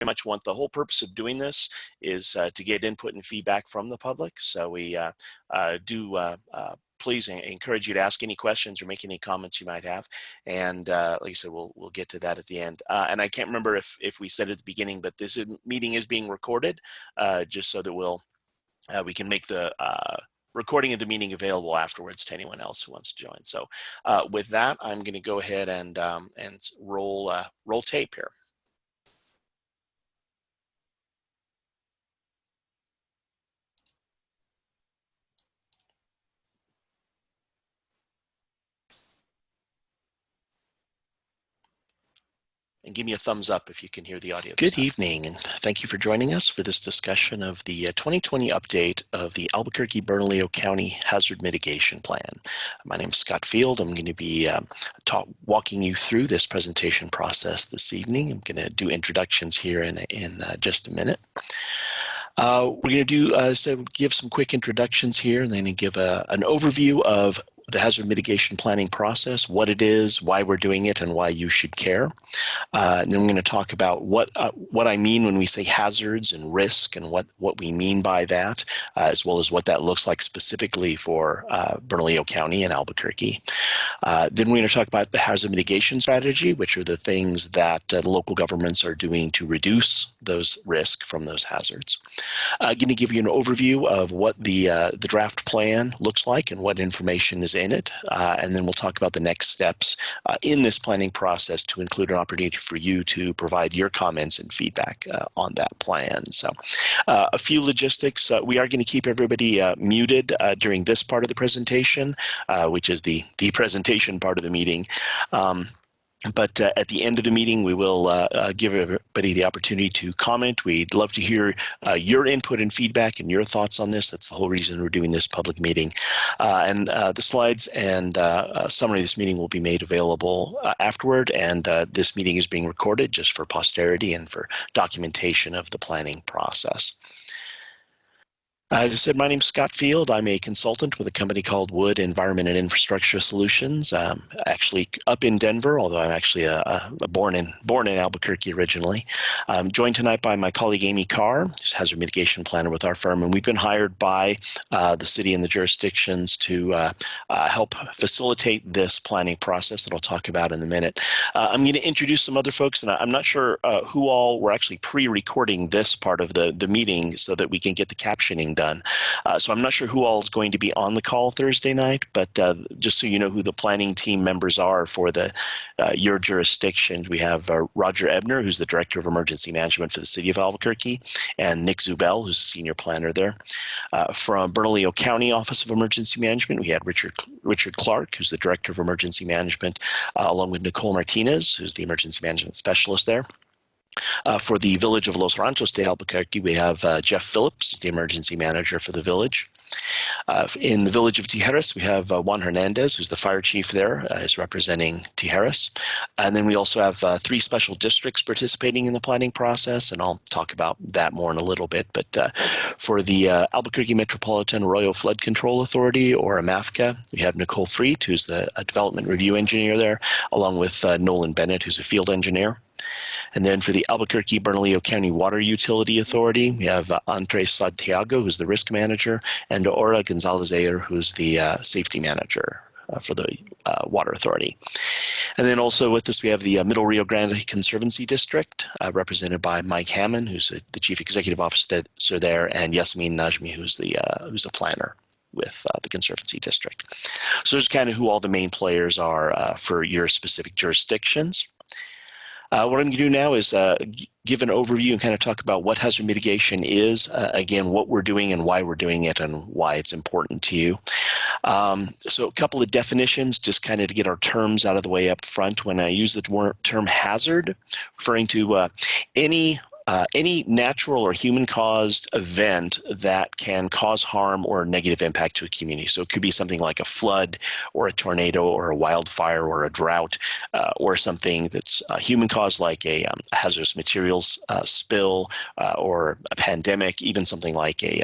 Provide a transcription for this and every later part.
much want the whole purpose of doing this is to get input and feedback from the public. So we please encourage you to ask any questions or make any comments you might have. And like I said, we'll get to that at the end. And I can't remember if we said at the beginning, but this meeting is being recorded just so that we can make the recording of the meeting available afterwards to anyone else who wants to join. So with that, I'm going to go ahead and roll tape here. And give me a thumbs up if you can hear the audio. Good evening, and thank you for joining us for this discussion of the 2020 update of the Albuquerque-Bernalillo County Hazard Mitigation Plan. My name is Scott Field. I'm going to be walking you through this presentation process this evening. I'm going to do introductions here in just a minute. We're going to do give some quick introductions here, and then give an overview of the hazard mitigation planning process, what it is, why we're doing it, and why you should care. And then we're going to talk about what I mean when we say hazards and risk, and what we mean by that, as well as what that looks like specifically for Bernalillo County and Albuquerque. Then we're going to talk about the hazard mitigation strategy, which are the things that local governments are doing to reduce those risks from those hazards. I'm going to give you an overview of what the draft plan looks like and what information is in it, and then we'll talk about the next steps in this planning process to include an opportunity for you to provide your comments and feedback on that plan. So a few logistics. We are going to keep everybody muted during this part of the presentation, which is the presentation part of the meeting. But at the end of the meeting, we will give everybody the opportunity to comment. We'd love to hear your input and feedback and your thoughts on this. That's the whole reason we're doing this public meeting. And the slides and summary of this meeting will be made available afterward. And this meeting is being recorded just for posterity and for documentation of the planning process. As I said, my name is Scott Field. I'm a consultant with a company called Wood Environment and Infrastructure Solutions, actually up in Denver, although I'm actually born in Albuquerque originally. I'm joined tonight by my colleague Amy Carr, who's hazard mitigation planner with our firm, and we've been hired by the city and the jurisdictions to help facilitate this planning process that I'll talk about in a minute. I'm going to introduce some other folks, and I'm not sure who all were actually pre-recording this part of the meeting so that we can get the captioning done. So I'm not sure who all is going to be on the call Thursday night, but just so you know who the planning team members are for your jurisdiction, we have Roger Ebner, who's the Director of Emergency Management for the City of Albuquerque, and Nick Zubel, who's a Senior Planner there. From Bernalillo County Office of Emergency Management, we had Richard Clark, who's the Director of Emergency Management, along with Nicole Martinez, who's the Emergency Management Specialist there. For the Village of Los Ranchos de Albuquerque, we have Jeff Phillips, who's the emergency manager for the village. In the Village of Tijeras, we have Juan Hernandez, who's the fire chief there, is representing Tijeras. And then we also have 3 special districts participating in the planning process, and I'll talk about that more in a little bit. But for the Albuquerque Metropolitan Arroyo Flood Control Authority, or AMAFCA, we have Nicole Freet, who's the development review engineer there, along with Nolan Bennett, who's a field engineer. And then for the Albuquerque-Bernalillo County Water Utility Authority, we have Andres Santiago, who's the risk manager, and Aura Gonzalez-Ayer, who's the safety manager for the Water Authority. And then also with us, we have the Middle Rio Grande Conservancy District, represented by Mike Hammond, who's the Chief Executive Officer there, and Yasmin Najmi, who's a planner with the Conservancy District. So there's kind of who all the main players are for your specific jurisdictions. What I'm going to do now is give an overview and kind of talk about what hazard mitigation is, again, what we're doing and why we're doing it and why it's important to you. So a couple of definitions, just kind of to get our terms out of the way up front. When I use the term hazard, referring to any natural or human-caused event that can cause harm or negative impact to a community. So it could be something like a flood or a tornado or a wildfire or a drought, or something that's human-caused, like a hazardous materials spill or a pandemic, even something like a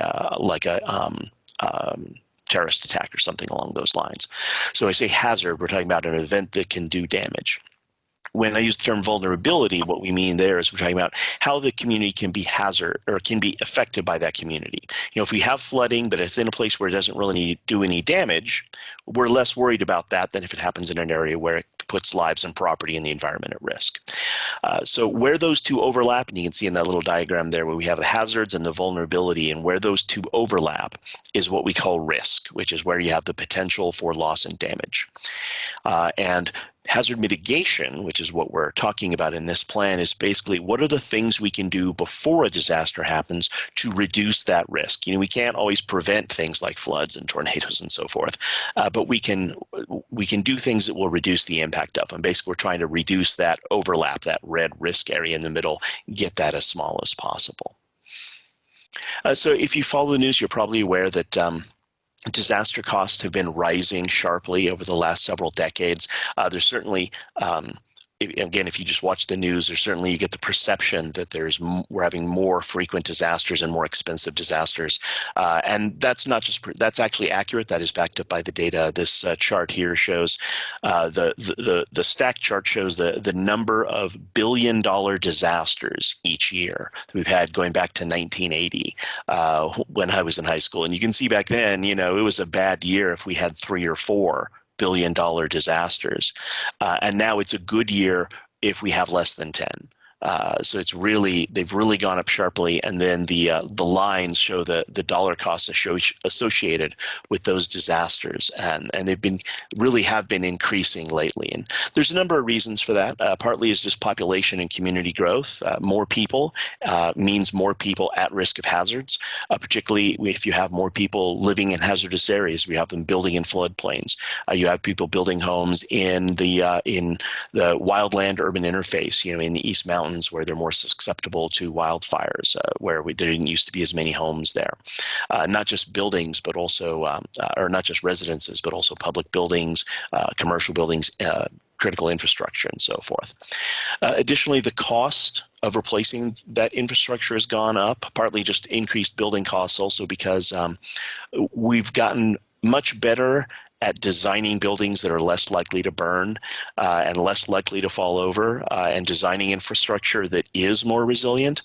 terrorist attack or something along those lines. So I say hazard, we're talking about an event that can do damage. when I use the term vulnerability, what we mean there is we're talking about how the community can be can be affected by that community. If we have flooding, but it's in a place where it doesn't really do any damage, we're less worried about that than if it happens in an area where it puts lives and property and the environment at risk. So where those two overlap, and you can see in that little diagram there where we have the hazards and the vulnerability, and where those two overlap is what we call risk, which is where you have the potential for loss and damage. And hazard mitigation, which is what we're talking about in this plan, is basically what are the things we can do before a disaster happens to reduce that risk. We can't always prevent things like floods and tornadoes and so forth, but we can do things that will reduce the impact of them. Basically, we're trying to reduce that overlap, that red risk area in the middle, get that as small as possible. So if you follow the news, you're probably aware that disaster costs have been rising sharply over the last several decades. There's certainly, again, if you just watch the news, you get the perception that we're having more frequent disasters and more expensive disasters, and that's actually accurate. That is backed up by the data. This chart here shows the stack chart shows the number of billion-dollar disasters each year that we've had going back to 1980 when I was in high school, and you can see back then, it was a bad year if we had 3 or 4 billion-dollar disasters, and now it's a good year if we have less than 10. So they've really gone up sharply, and then the lines show the dollar costs associated with those disasters, and they've have been increasing lately. And there's a number of reasons for that. Partly is just population and community growth. More people means more people at risk of hazards, particularly if you have more people living in hazardous areas. We have them building in floodplains. You have people building homes in the wildland urban interface, in the East Mountains, where they're more susceptible to wildfires, where there didn't used to be as many homes there. Not just buildings, but also, or not just residences, but also public buildings, commercial buildings, critical infrastructure, and so forth. Additionally, the cost of replacing that infrastructure has gone up, partly just increased building costs, also because we've gotten much better at designing buildings that are less likely to burn and less likely to fall over, and designing infrastructure that is more resilient,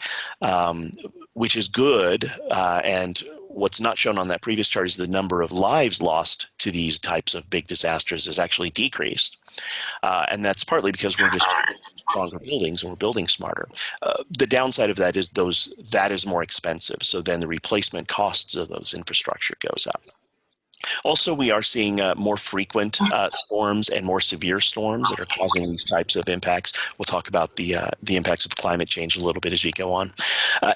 which is good. And what's not shown on that previous chart is the number of lives lost to these types of big disasters has actually decreased. And that's partly because we're just building stronger buildings and we're building smarter. The downside of that is that is more expensive. So then the replacement costs of those infrastructure goes up. Also, we are seeing more frequent storms and more severe storms that are causing these types of impacts. We'll talk about the impacts of climate change a little bit as we go on.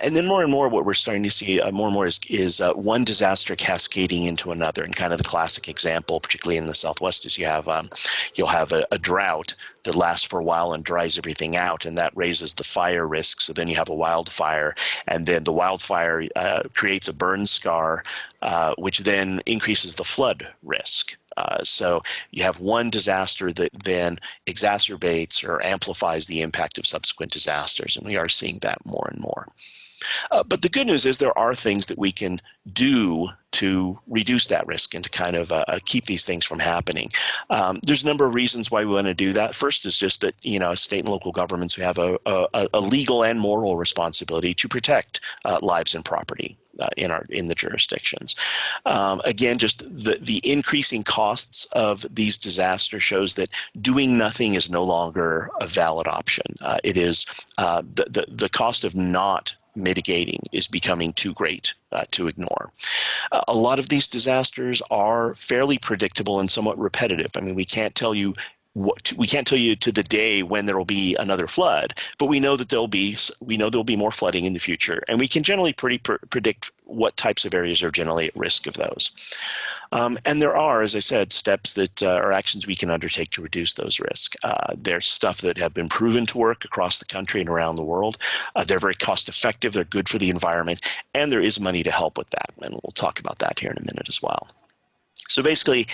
And then more and more, what we're starting to see more and more is one disaster cascading into another. And kind of the classic example, particularly in the Southwest, is you'll have a drought that lasts for a while and dries everything out, and that raises the fire risk. So then you have a wildfire, and then the wildfire creates a burn scar, which then increases the flood risk. So you have one disaster that then exacerbates or amplifies the impact of subsequent disasters, and we are seeing that more and more. But the good news is there are things that we can do to reduce that risk and to kind of keep these things from happening. There's a number of reasons why we want to do that. First is just that, state and local governments, we have a legal and moral responsibility to protect lives and property in the jurisdictions. Again, just the increasing costs of these disasters shows that doing nothing is no longer a valid option. It is the cost of not mitigating is becoming too great to ignore. A lot of these disasters are fairly predictable and somewhat repetitive. I mean, we can't tell you to the day when there will be another flood, but we know that there'll be more flooding in the future, and we can generally predict what types of areas are generally at risk of those. And there are, as I said, steps that are actions we can undertake to reduce those risks. There's stuff that have been proven to work across the country and around the world. They're very cost effective, they're good for the environment, and there is money to help with that. And we'll talk about that here in a minute as well. So basically,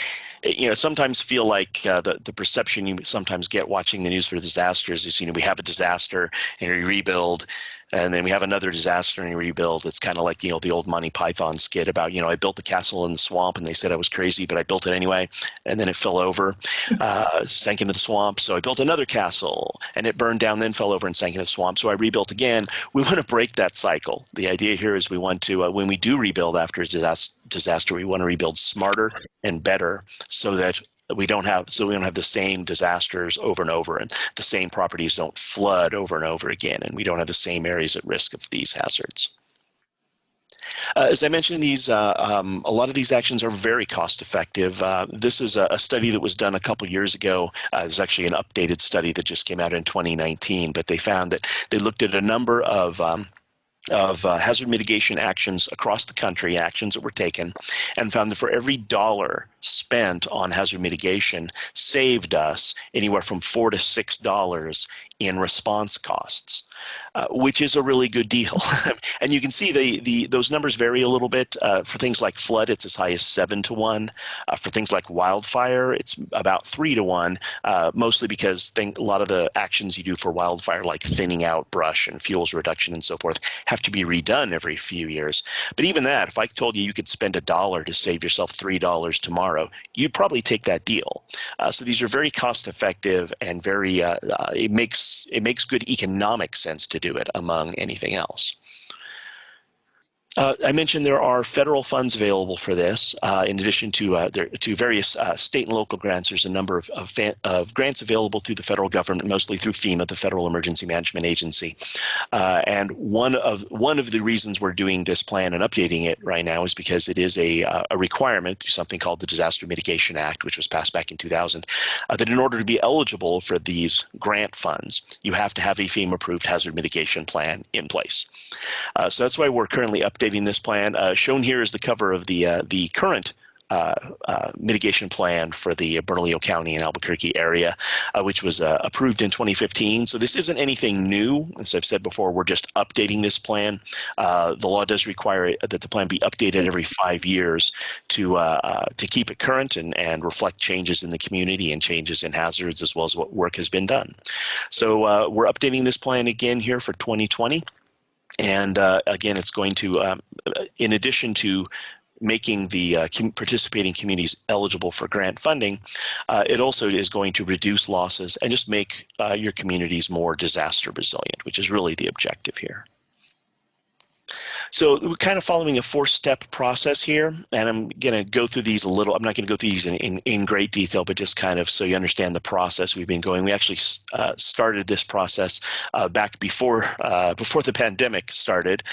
sometimes feel like the perception you sometimes get watching the news for disasters is, we have a disaster and we rebuild, And then we have another disaster and rebuild. It's kind of like, you know, the old Monty Python skit about, you know, I built the castle in the swamp and they said I was crazy, but I built it anyway. And then it fell over, sank into the swamp. So I built another castle and it burned down, then fell over and sank into the swamp. So I rebuilt again. We want to break that cycle. The idea here is we want to, when we do rebuild after a disaster, we want to rebuild smarter and better so that we don't have the same disasters over and over, and the same properties don't flood over and over again, and we don't have the same areas at risk of these hazards. As I mentioned, a lot of these actions are very cost effective. This is a study that was done a couple years ago. There's actually an updated study that just came out in 2019, but they found that they looked at a number of hazard mitigation actions across the country, actions that were taken, and found that for every dollar spent on hazard mitigation saved us anywhere from $4 to $6 in response costs, which is a really good deal. And you can see those numbers vary a little bit. For things like flood, it's as high as 7 to 1. For things like wildfire, it's about 3 to 1, mostly because a lot of the actions you do for wildfire, like thinning out brush and fuels reduction and so forth, have to be redone every few years. But even that, if I told you you could spend $1 to save yourself $3 tomorrow, you'd probably take that deal. So these are very cost effective and very, it makes good economic sense to do it among anything else. I mentioned there are federal funds available for this. In addition to various state and local grants, there's a number of grants available through the federal government, mostly through FEMA, the Federal Emergency Management Agency. And one of the reasons we're doing this plan and updating it right now is because it is a requirement through something called the Disaster Mitigation Act, which was passed back in 2000, that in order to be eligible for these grant funds, you have to have a FEMA-approved hazard mitigation plan in place. So that's why we're currently updating this plan. Shown here is the cover of the current mitigation plan for the Bernalillo County and Albuquerque area, which was approved in 2015. So this isn't anything new. As I've said before, we're just updating this plan. The law does require that the plan be updated every 5 years to keep it current and reflect changes in the community and changes in hazards, as well as what work has been done. So we're updating this plan again here for 2020. And again, it's going to, in addition to making the participating communities eligible for grant funding, it also is going to reduce losses and just make your communities more disaster resilient, which is really the objective here. So we're kind of following a 4-step process here, and I'm going to go through these a little. I'm not going to go through these in great detail, but just kind of so you understand the process we've been going. We actually started this process back before the pandemic started,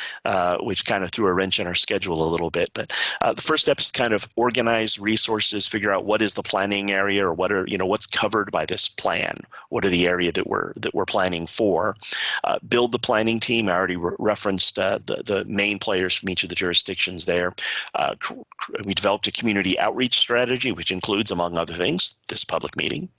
which kind of threw a wrench in our schedule a little bit. But the first step is kind of organize resources, figure out what is the planning area, or what are, you know, what's covered by this plan. What are the area that we're planning for? Build the planning team. I already referenced the main players from each of the jurisdictions there. We developed a community outreach strategy, which includes, among other things, this public meeting.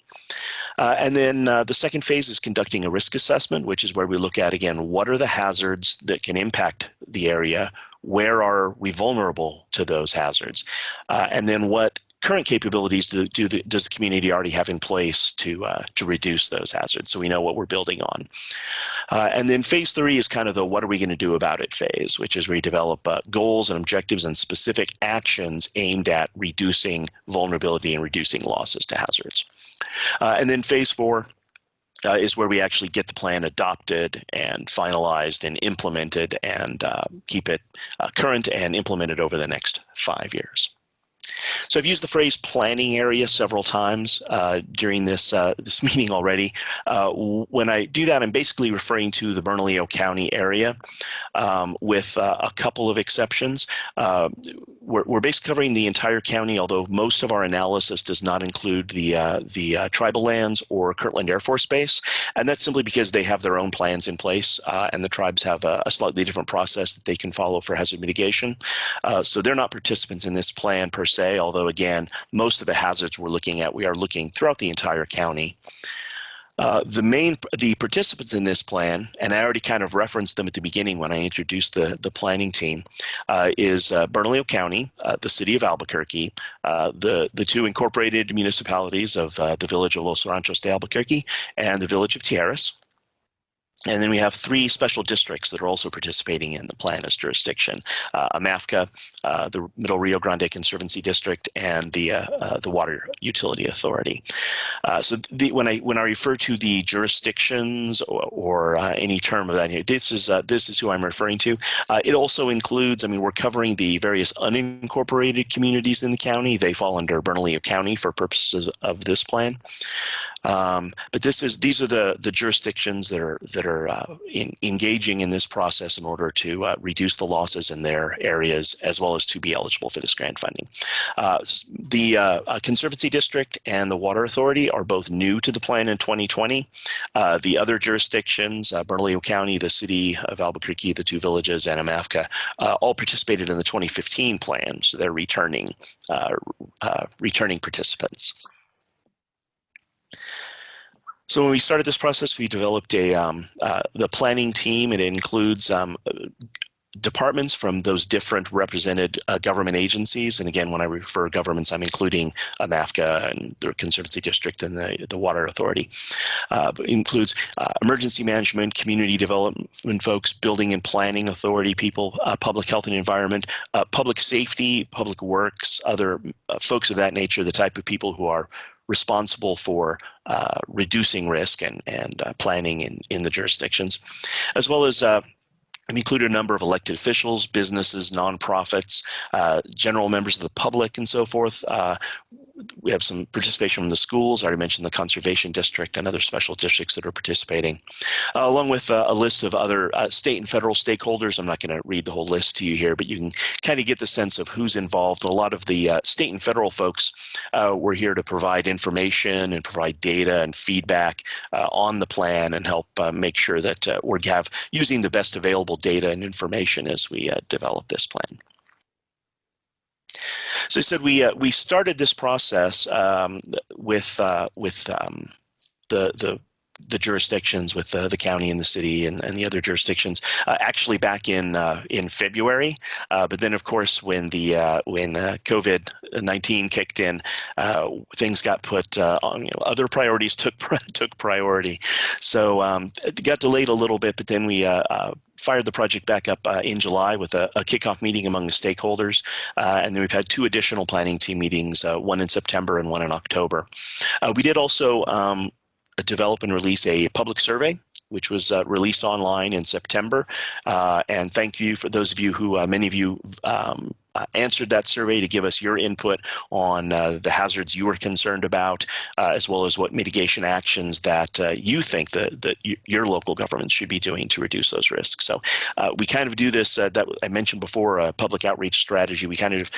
And then the second phase is conducting a risk assessment, which is where we look at, again, what are the hazards that can impact the area? Where are we vulnerable to those hazards? And then what current capabilities does the community already have in place to reduce those hazards, so we know what we're building on. And then phase 3 is kind of the what are we going to do about it phase, which is where we develop goals and objectives and specific actions aimed at reducing vulnerability and reducing losses to hazards. And then phase 4 is where we actually get the plan adopted and finalized and implemented and keep it current and implemented over the next 5 years. So I've used the phrase planning area several times during this meeting already. When I do that, I'm basically referring to the Bernalillo County area with a couple of exceptions. We're basically covering the entire county, although most of our analysis does not include the tribal lands or Kirtland Air Force Base, and that's simply because they have their own plans in place, and the tribes have a slightly different process that they can follow for hazard mitigation. So they're not participants in this plan per se, although again, most of the hazards we are looking throughout the entire county. The participants in this plan, and I already kind of referenced them at the beginning when I introduced the planning team, is Bernalillo County, the City of Albuquerque, the 2 incorporated municipalities of the Village of Los Ranchos de Albuquerque and the Village of Tijeras. And then we have 3 special districts that are also participating in the plan as jurisdiction: AMAFCA, the Middle Rio Grande Conservancy District, and the Water Utility Authority. So when I refer to the jurisdictions or any term of that, this is who I'm referring to. It also includes, we're covering the various unincorporated communities in the county. They fall under Bernalillo County for purposes of this plan. But these are the jurisdictions that are engaging in this process in order to reduce the losses in their areas, as well as to be eligible for this grant funding. The Conservancy District and the Water Authority are both new to the plan in 2020. The other jurisdictions, Bernalillo County, the City of Albuquerque, the 2 villages, and AMAFCA, all participated in the 2015 plan, so they're returning participants. So when we started this process, we developed the planning team. It includes departments from those different represented government agencies. And again, when I refer governments, I'm including AMAFCA and the Conservancy District and the Water Authority. It includes emergency management, community development folks, building and planning authority people, public health and environment, public safety, public works, other folks of that nature, the type of people who are responsible for reducing risk and planning in the jurisdictions, as well as I've included a number of elected officials, businesses, nonprofits, general members of the public, and so forth. We have some participation from the schools. I already mentioned the Conservation District and other special districts that are participating, along with a list of other state and federal stakeholders. I'm not going to read the whole list to you here, but you can kind of get the sense of who's involved. A lot of the state and federal folks were here to provide information and provide data and feedback on the plan and help make sure that we're using the best available data and information as we develop this plan. So I said we started this process with the jurisdictions, with the county and the city and the other jurisdictions, actually back in February. But then, of course, when COVID-19 kicked in, things got put on. Other priorities took priority. So it got delayed a little bit, but then we fired the project back up in July with a kickoff meeting among the stakeholders. And then we've had 2 additional planning team meetings, one in September and one in October. We did also develop and release a public survey, which was released online in September. And thank you for those of you who, many of you answered that survey to give us your input on the hazards you were concerned about, as well as what mitigation actions that you think that your local government should be doing to reduce those risks. So we kind of do this, that I mentioned before, a public outreach strategy. We kind of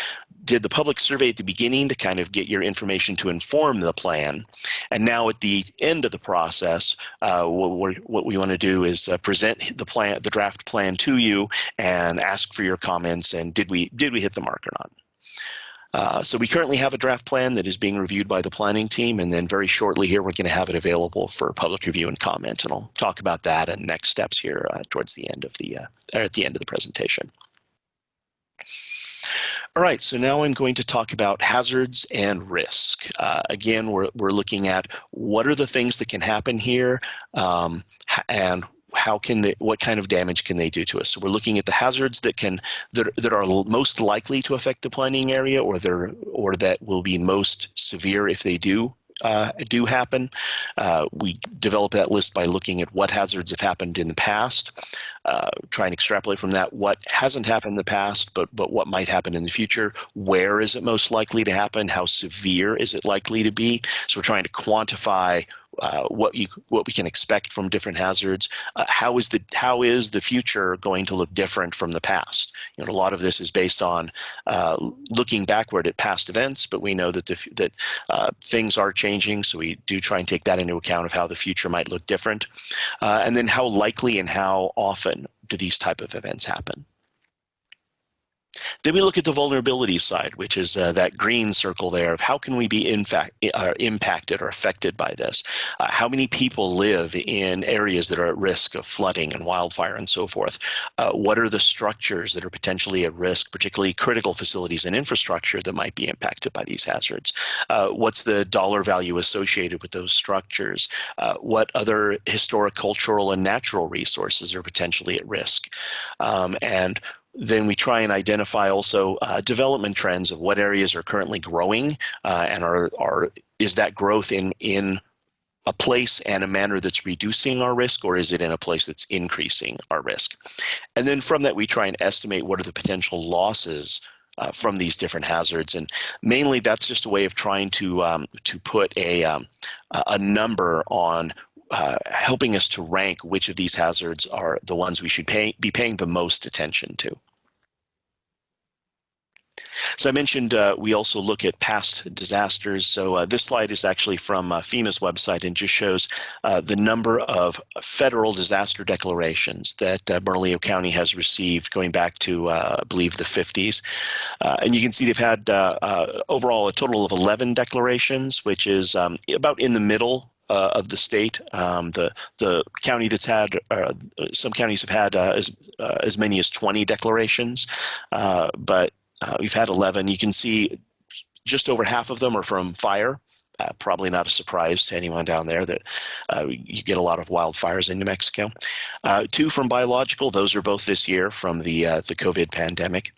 did the public survey at the beginning to kind of get your information to inform the plan. And now at the end of the process, what we want to do is present the draft plan to you and ask for your comments. And did we hit the mark or not? So we currently have a draft plan that is being reviewed by the planning team, and then very shortly here we're going to have it available for public review and comment, and I'll talk about that and next steps here towards the end of at the end of the presentation. All right, so now I'm going to talk about hazards and risk. Again, we're looking at what are the things that can happen here, and what kind of damage can they do to us? So we're looking at the hazards that are most likely to affect the planning area, or that will be most severe if they do happen. We develop that list by looking at what hazards have happened in the past, try and extrapolate from that what hasn't happened in the past, but what might happen in the future. Where is it most likely to happen? How severe is it likely to be? So we're trying to quantify what we can expect from different hazards. How is the future going to look different from the past? A lot of this is based on looking backward at past events, but we know that things are changing, so we do try and take that into account of how the future might look different. And then how likely and how often do these type of events happen? Then we look at the vulnerability side, which is that green circle there of how can we be impacted or affected by this? How many people live in areas that are at risk of flooding and wildfire and so forth? What are the structures that are potentially at risk, particularly critical facilities and infrastructure that might be impacted by these hazards? What's the dollar value associated with those structures? What other historic, cultural, and natural resources are potentially at risk? And then we try and identify also development trends of what areas are currently growing and is that growth in a place and a manner that's reducing our risk, or is it in a place that's increasing our risk? And then from that, we try and estimate what are the potential losses from these different hazards. And mainly that's just a way of trying to put a number on helping us to rank which of these hazards are the ones we should be paying the most attention to. So I mentioned we also look at past disasters. So this slide is actually from FEMA's website and just shows the number of federal disaster declarations that Bernalillo County has received going back to, I believe, the 50s. And you can see they've had overall a total of 11 declarations, which is about in the middle of the state. The county that's had, some counties have had as many as 20 declarations, but we've had 11. You can see just over half of them are from fire. Probably not a surprise to anyone down there that you get a lot of wildfires in New Mexico. 2 from biological, those are both this year from the COVID pandemic.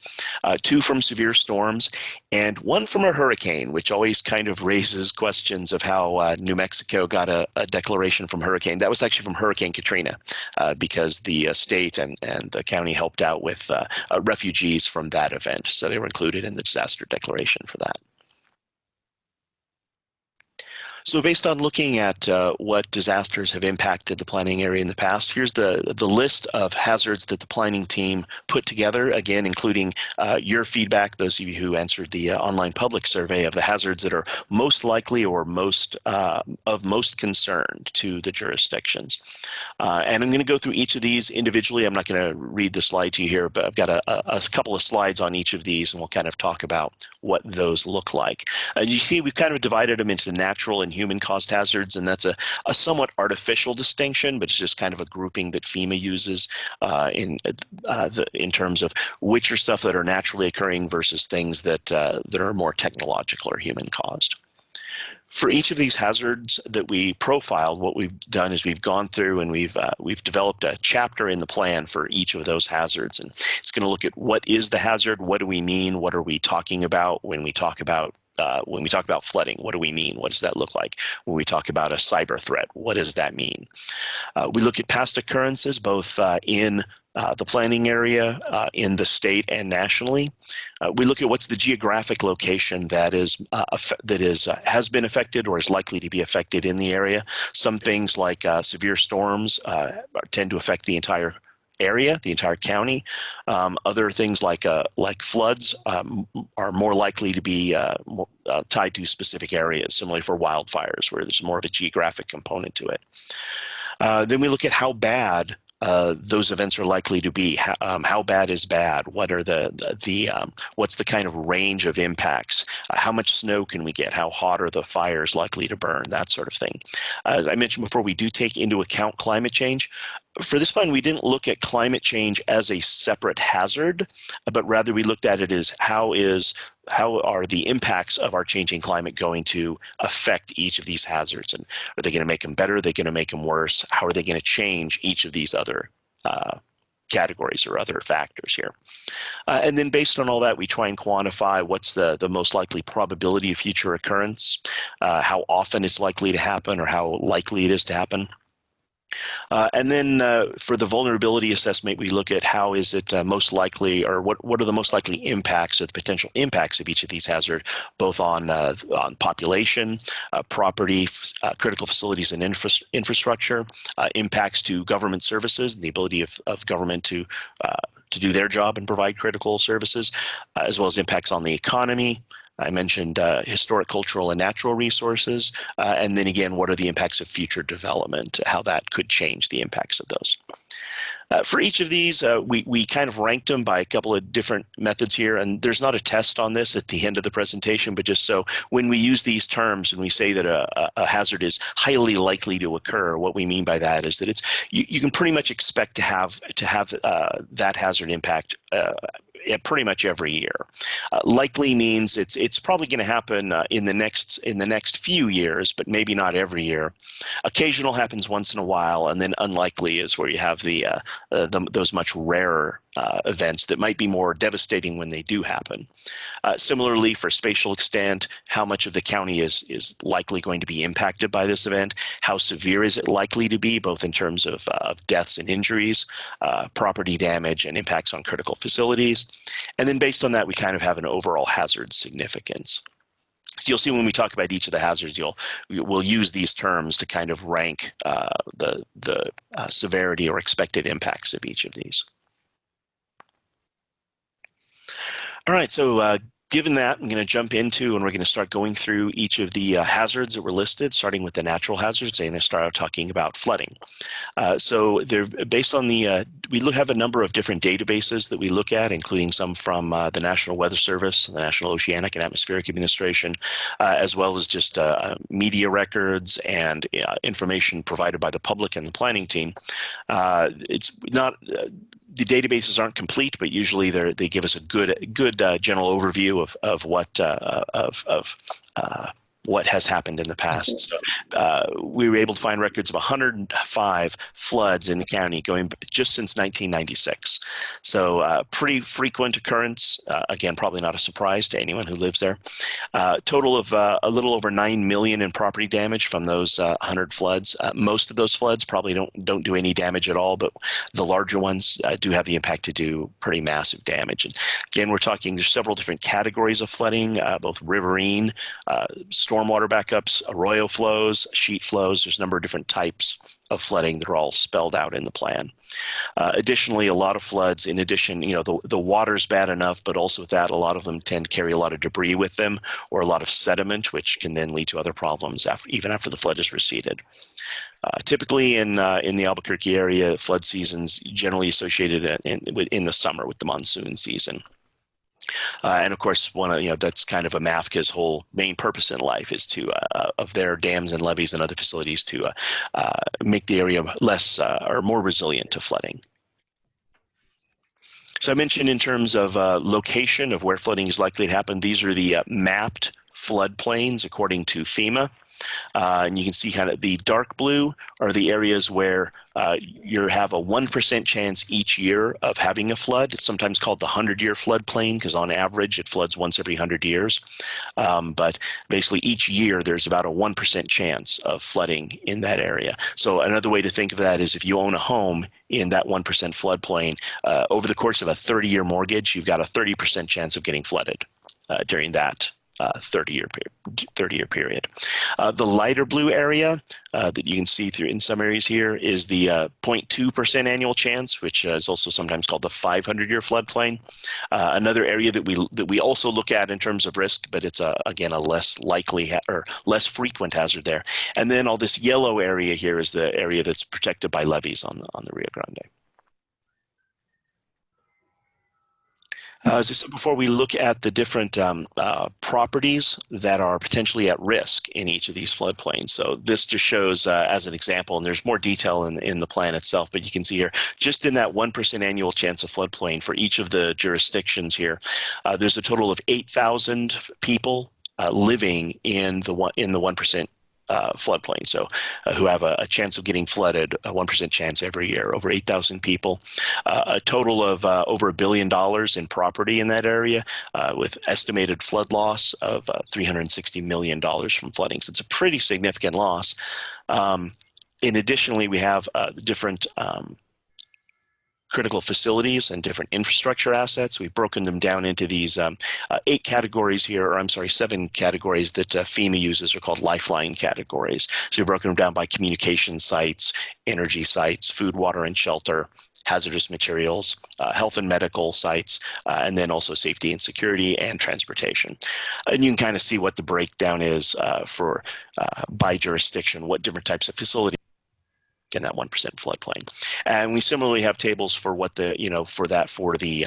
2 from severe storms, and 1 from a hurricane, which always kind of raises questions of how New Mexico got a declaration from hurricane. That was actually from Hurricane Katrina, because the state and the county helped out with refugees from that event. So they were included in the disaster declaration for that. So based on looking at what disasters have impacted the planning area in the past, here's the list of hazards that the planning team put together, again, including your feedback, those of you who answered the online public survey of the hazards that are most likely or most of most concern to the jurisdictions. And I'm going to go through each of these individually. I'm not going to read the slide to you here, but I've got a couple of slides on each of these, and we'll kind of talk about what those look like. You see, we've kind of divided them into natural and human-caused hazards, and that's a somewhat artificial distinction, but it's just kind of a grouping that FEMA uses in terms of which are stuff that are naturally occurring versus things that are more technological or human-caused. For each of these hazards that we profiled, what we've done is we've gone through and we've developed a chapter in the plan for each of those hazards, and it's going to look at what is the hazard, what do we mean, what are we talking about when we talk about flooding, what do we mean? What does that look like? When we talk about a cyber threat, what does that mean? We look at past occurrences, both in the planning area, in the state and nationally. We look at what's the geographic location that has been affected or is likely to be affected in the area. Some things like severe storms tend to affect the entire area, the entire county. Other things like floods are more likely to be tied to specific areas, similarly for wildfires, where there's more of a geographic component to it. Then we look at how bad those events are likely to be. How bad is bad? What are what's the kind of range of impacts? How much snow can we get? How hot are the fires likely to burn? That sort of thing. As I mentioned before, we do take into account climate change. For this one, we didn't look at climate change as a separate hazard, but rather we looked at it as how are the impacts of our changing climate going to affect each of these hazards? And are they going to make them better? Are they going to make them worse? How are they going to change each of these other categories or other factors here? And then based on all that, we try and quantify what's the most likely probability of future occurrence, how often it's likely to happen or how likely it is to happen. And then for the vulnerability assessment, we look at how is it most likely, or what are the most likely impacts or the potential impacts of each of these hazards, both on population, property, critical facilities and infrastructure, impacts to government services, and the ability of government to do their job and provide critical services, as well as impacts on the economy, I mentioned historic, cultural, and natural resources. And then again, what are the impacts of future development, how that could change the impacts of those. For each of these, we kind of ranked them by a couple of different methods here, and there's not a test on this at the end of the presentation, but just so when we use these terms and we say that a hazard is highly likely to occur, what we mean by that is that it's you can pretty much expect to have that hazard impact pretty much every year. Likely means it's probably going to happen in the next few years, but maybe not every year. Occasional happens once in a while, and then unlikely is where you have those much rarer events that might be more devastating when they do happen. Similarly, for spatial extent, how much of the county is likely going to be impacted by this event? How severe is it likely to be, both in terms of deaths and injuries, property damage, and impacts on critical facilities? And then based on that, we kind of have an overall hazard significance. So you'll see when we talk about each of the hazards, we'll use these terms to kind of rank the severity or expected impacts of each of these. All right, so given that, I'm going to jump into and we're going to start going through each of the hazards that were listed, starting with the natural hazards, and I start out talking about flooding. So they're based on we have a number of different databases that we look at, including some from the National Weather Service, the National Oceanic and Atmospheric Administration, as well as just media records and information provided by the public and the planning team. It's not the databases aren't complete, but usually they give us a good general overview of what has happened in the past. So we were able to find records of 105 floods in the county going just since 1996. So pretty frequent occurrence. Again, probably not a surprise to anyone who lives there. Total of a little over 9 million in property damage from those 100 floods. Most of those floods probably don't do any damage at all, but the larger ones do have the impact to do pretty massive damage. And again, we're talking, there's several different categories of flooding, both riverine, stormwater backups, arroyo flows, sheet flows. There's a number of different types of flooding that are all spelled out in the plan. Additionally, a lot of floods, in addition, the water's bad enough, but also with that, a lot of them tend to carry a lot of debris with them or a lot of sediment, which can then lead to other problems even after the flood has receded. Typically in the Albuquerque area, flood season's generally associated in the summer with the monsoon season. And of course, that's kind of AMAFCA's whole main purpose in life is to of their dams and levees and other facilities to make the area less or more resilient to flooding. So I mentioned in terms of location of where flooding is likely to happen, these are the mapped floodplains according to FEMA. And you can see kind of the dark blue are the areas where you have a 1% chance each year of having a flood. It's sometimes called the 100-year floodplain because on average it floods once every 100 years. But basically each year there's about a 1% chance of flooding in that area. So another way to think of that is if you own a home in that 1% floodplain, over the course of a 30-year mortgage, you've got a 30% chance of getting flooded during that 30-year period. The lighter blue area that you can see through in some areas here is the 0.2% annual chance, which is also sometimes called the 500-year floodplain. Another area that we also look at in terms of risk, but it's again a less likely or less frequent hazard there. And then all this yellow area here is the area that's protected by levees on the Rio Grande. As I said before, we look at the different properties that are potentially at risk in each of these floodplains. So this just shows as an example, and there's more detail in the plan itself, but you can see here, just in that 1% annual chance of floodplain for each of the jurisdictions here, there's a total of 8,000 people living in the 1% floodplain, so who have a chance of getting flooded, a 1% chance every year, over 8,000 people. A total of over $1 billion in property in that area, with estimated flood loss of $360 million from flooding. So it's a pretty significant loss. Additionally, we have different critical facilities and different infrastructure assets. We've broken them down into these 8 categories here, or I'm sorry, 7 categories that FEMA uses are called lifeline categories. So we've broken them down by communication sites, energy sites, food, water, and shelter, hazardous materials, health and medical sites, and then also safety and security and transportation. And you can kind of see what the breakdown is for by jurisdiction, what different types of facilities in that 1% floodplain. And we similarly have tables for what the, for the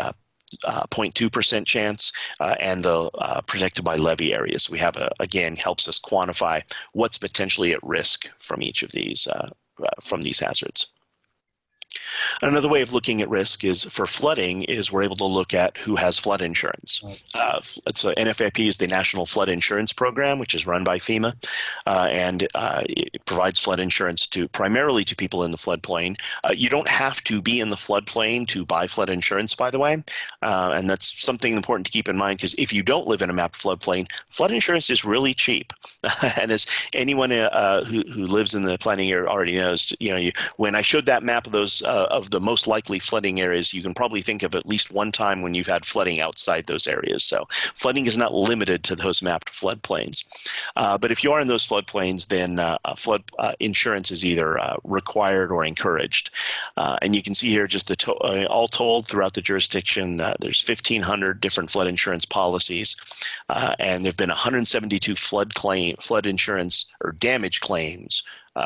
0.2% chance and the protected by levee areas. We have, again, helps us quantify what's potentially at risk from each of these, from these hazards. Another way of looking at risk is for flooding is we're able to look at who has flood insurance. So NFIP is the National Flood Insurance Program, which is run by FEMA, and it provides flood insurance primarily to people in the floodplain. You don't have to be in the floodplain to buy flood insurance, by the way, and that's something important to keep in mind, because if you don't live in a mapped floodplain, flood insurance is really cheap. And as anyone who lives in the planning area already knows, when I showed that map of those of the most likely flooding areas, you can probably think of at least one time when you've had flooding outside those areas. So flooding is not limited to those mapped floodplains. But if you are in those floodplains, then flood insurance is either required or encouraged. And you can see here just all told throughout the jurisdiction, there's 1,500 different flood insurance policies, and there have been 172 flood insurance or damage claims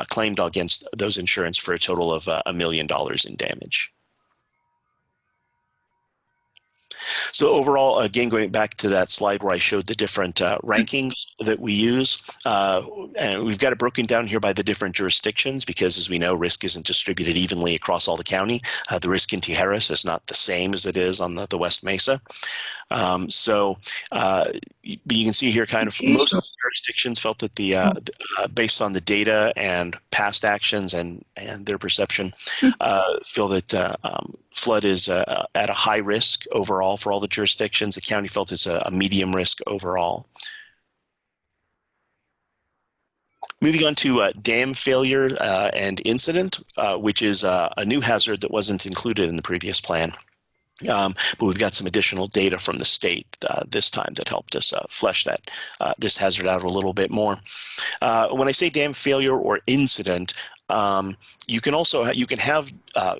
claimed against those insurance for a total of $1 million in damage. So overall, again, going back to that slide where I showed the different rankings that we use, and we've got it broken down here by the different jurisdictions, because as we know, risk isn't distributed evenly across all the county. The risk in Tijeras is not the same as it is on the West Mesa. You can see here kind of most of the jurisdictions felt that based on the data and past actions and their perception, feel that flood is at a high risk overall for all the jurisdictions. The county felt it's a medium risk overall. Moving on to dam failure and incident, which is a new hazard that wasn't included in the previous plan. But we've got some additional data from the state this time that helped us flesh this hazard out a little bit more. When I say dam failure or incident, you can have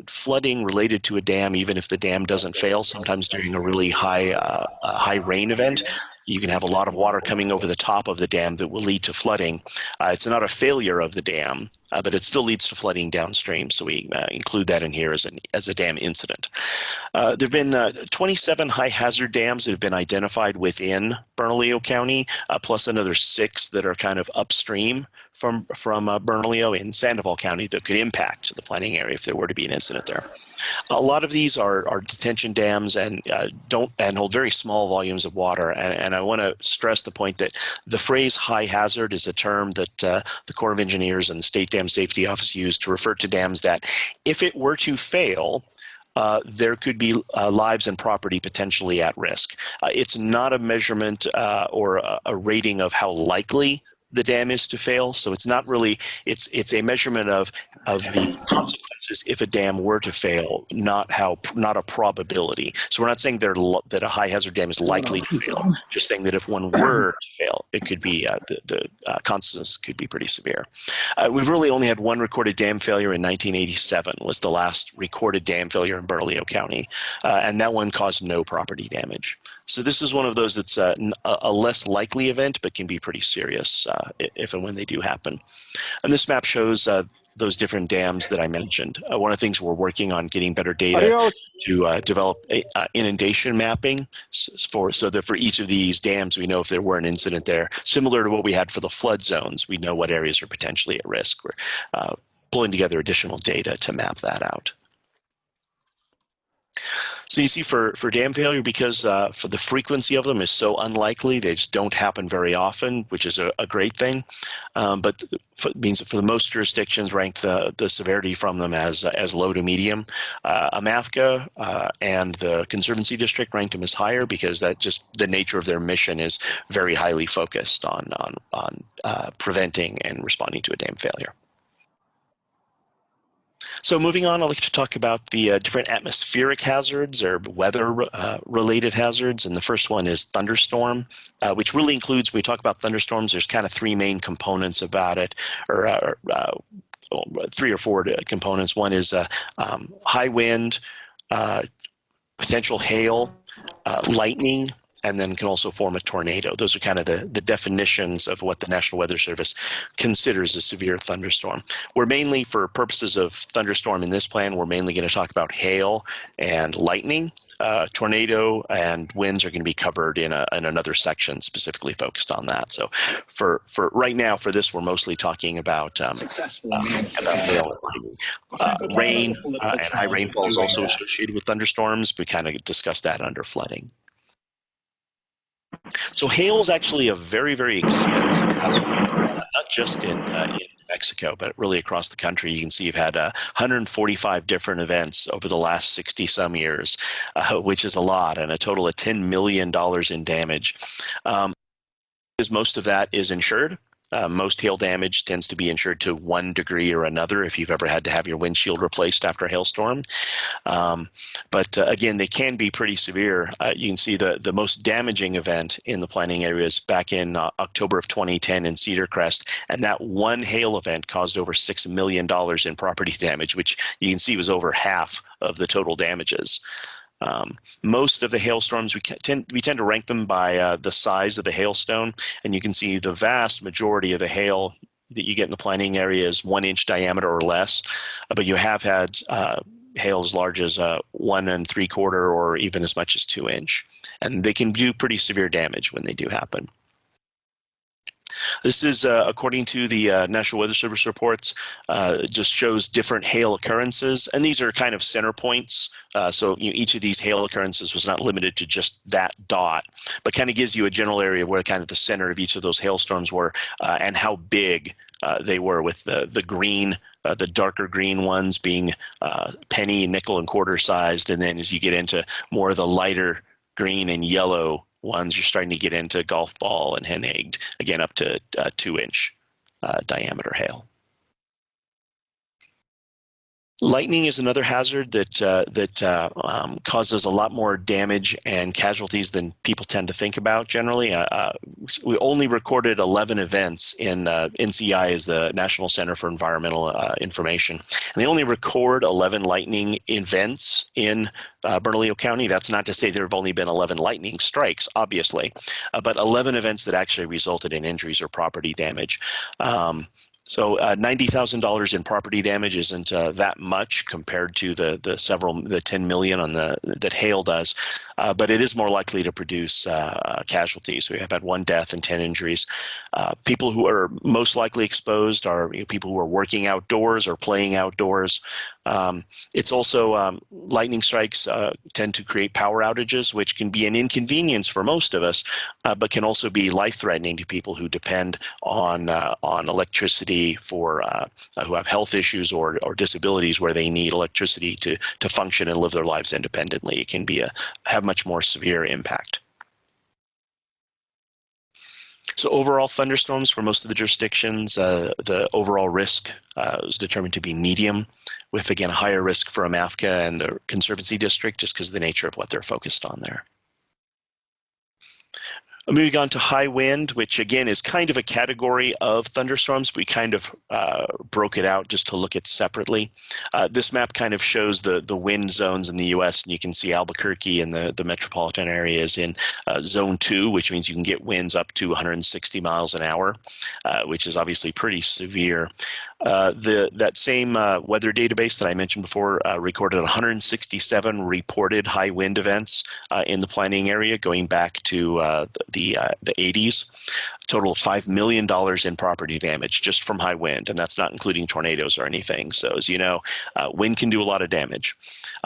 flooding related to a dam even if the dam doesn't fail. Sometimes during a really high rain event, you can have a lot of water coming over the top of the dam that will lead to flooding. It's not a failure of the dam, but it still leads to flooding downstream. So we include that in here as a dam incident. There have been 27 high hazard dams that have been identified within Bernalillo County, plus another 6 that are kind of upstream from Bernalillo in Sandoval County that could impact the planning area if there were to be an incident there. A lot of these are detention dams and hold very small volumes of water. And I want to stress the point that the phrase high hazard is a term that the Corps of Engineers and the State Dam Safety Office use to refer to dams that, if it were to fail, there could be lives and property potentially at risk. It's not a measurement or a rating of how likely the dam is to fail. So it's not really, it's a measurement of the consequences if a dam were to fail, not a probability. So we're not saying that a high hazard dam is likely to fail. Just saying that if one were to fail, it could be, the consequences could be pretty severe. We've really only had one recorded dam failure in 1987, was the last recorded dam failure in Bernalillo County. And that one caused no property damage. So this is one of those that's a less likely event, but can be pretty serious if and when they do happen. And this map shows those different dams that I mentioned. One of the things we're working on getting better data to develop inundation mapping so that for each of these dams, we know if there were an incident there, similar to what we had for the flood zones, we know what areas are potentially at risk. We're pulling together additional data to map that out. So you see for dam failure, because for the frequency of them is so unlikely, they just don't happen very often, which is a great thing. But it means that for the most jurisdictions rank the severity from them as low to medium. AMAFCA and the Conservancy District ranked them as higher because that just the nature of their mission is very highly focused on preventing and responding to a dam failure. So moving on, I'd like to talk about the different atmospheric hazards or weather-related hazards. And the first one is thunderstorm, which really includes, when we talk about thunderstorms, there's kind of 3 main components about it, or three or four components. One is high wind, potential hail, lightning, and then can also form a tornado. Those are kind of the definitions of what the National Weather Service considers a severe thunderstorm. We're mainly, for purposes of thunderstorm in this plan, we're mainly going to talk about hail and lightning. Tornado and winds are going to be covered in another section specifically focused on that. So for right now, for this, we're mostly talking about hail and lightning. Rain and high rainfall is also associated with thunderstorms. We kind of discussed that under flooding. So hail is actually a very, very expensive hazard, not just in Mexico, but really across the country. You can see you've had 145 different events over the last 60 some years, which is a lot, and a total of $10 million in damage. Most of that is insured. Most hail damage tends to be insured to 1 degree or another if you've ever had to have your windshield replaced after a hailstorm. But again, they can be pretty severe. You can see the most damaging event in the planning areas back in October of 2010 in Cedar Crest, and that one hail event caused over $6 million in property damage, which you can see was over half of the total damages. Most of the hailstorms, we tend to rank them by the size of the hailstone, and you can see the vast majority of the hail that you get in the planning area is 1 inch diameter or less, but you have had hail as large as 1 3/4 or even as much as 2 inch, and they can do pretty severe damage when they do happen. This is according to the National Weather Service reports, just shows different hail occurrences, and these are kind of center points. So each of these hail occurrences was not limited to just that dot, but kind of gives you a general area of where kind of the center of each of those hailstorms were and how big they were, with the green, the darker green ones being penny, nickel, and quarter sized, and then as you get into more of the lighter green and yellow ones, you're starting to get into golf ball and hen-egged, again up to 2 inch diameter hail. Lightning is another hazard that causes a lot more damage and casualties than people tend to think about generally. We only recorded 11 events in NCI, is the National Center for Environmental Information. And they only record 11 lightning events in Bernalillo County. That's not to say there have only been 11 lightning strikes, obviously, but 11 events that actually resulted in injuries or property damage. So $90,000 in property damage isn't that much compared to the 10 million on that hail does, but it is more likely to produce casualties. We have had 1 death and 10 injuries. People who are most likely exposed are people who are working outdoors or playing outdoors. It's also lightning strikes tend to create power outages, which can be an inconvenience for most of us, but can also be life-threatening to people who depend on electricity for who have health issues or disabilities where they need electricity to function and live their lives independently. It can be have much more severe impact. So overall thunderstorms for most of the jurisdictions, the overall risk was determined to be medium, with again a higher risk for AMAFCA and the Conservancy district just because of the nature of what they're focused on there. Moving on to high wind, which again is kind of a category of thunderstorms. We kind of broke it out just to look at separately. This map kind of shows the wind zones in the U.S., and you can see Albuquerque and the metropolitan area is in zone 2, which means you can get winds up to 160 miles an hour, which is obviously pretty severe. That same weather database that I mentioned before recorded 167 reported high wind events in the planning area going back to the 80s. A total of $5 million in property damage just from high wind, and that's not including tornadoes or anything. So as you know, wind can do a lot of damage.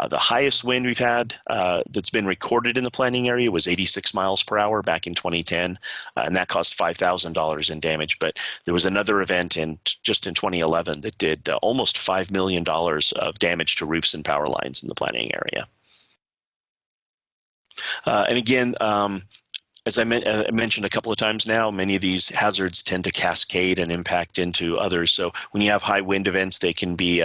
The highest wind we've had that's been recorded in the planning area was 86 miles per hour back in 2010, and that cost $5,000 in damage. But there was another event just in 2011 that did almost $5 million of damage to roofs and power lines in the planning area. And again, as I mentioned a couple of times now, many of these hazards tend to cascade and impact into others. So when you have high wind events, they can be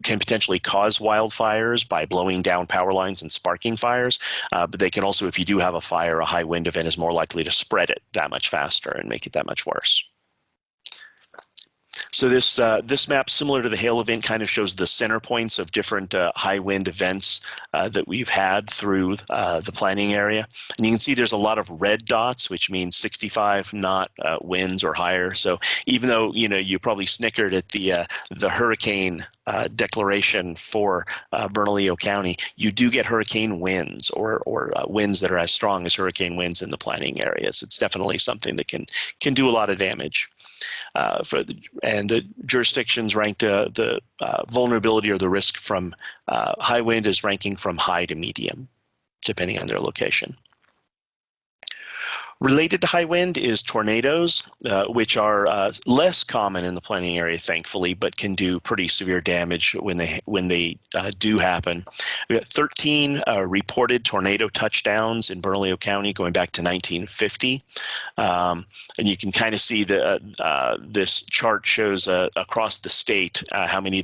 can potentially cause wildfires by blowing down power lines and sparking fires, but they can also, if you do have a fire, a high wind event is more likely to spread it that much faster and make it that much worse. So this map, similar to the hail event, kind of shows the center points of different high wind events that we've had through the planning area. And you can see there's a lot of red dots, which means 65 knot winds or higher. So even though you probably snickered at the hurricane declaration for Bernalillo County, you do get hurricane winds or winds that are as strong as hurricane winds in the planning areas. It's definitely something that can do a lot of damage. And the jurisdictions ranked the vulnerability or the risk from high wind is ranking from high to medium, depending on their location. Related to high wind is tornadoes, which are less common in the planning area, thankfully, but can do pretty severe damage when they do happen. We got 13 reported tornado touchdowns in Bernalillo County going back to 1950. And you can kind of see this chart shows across the state how many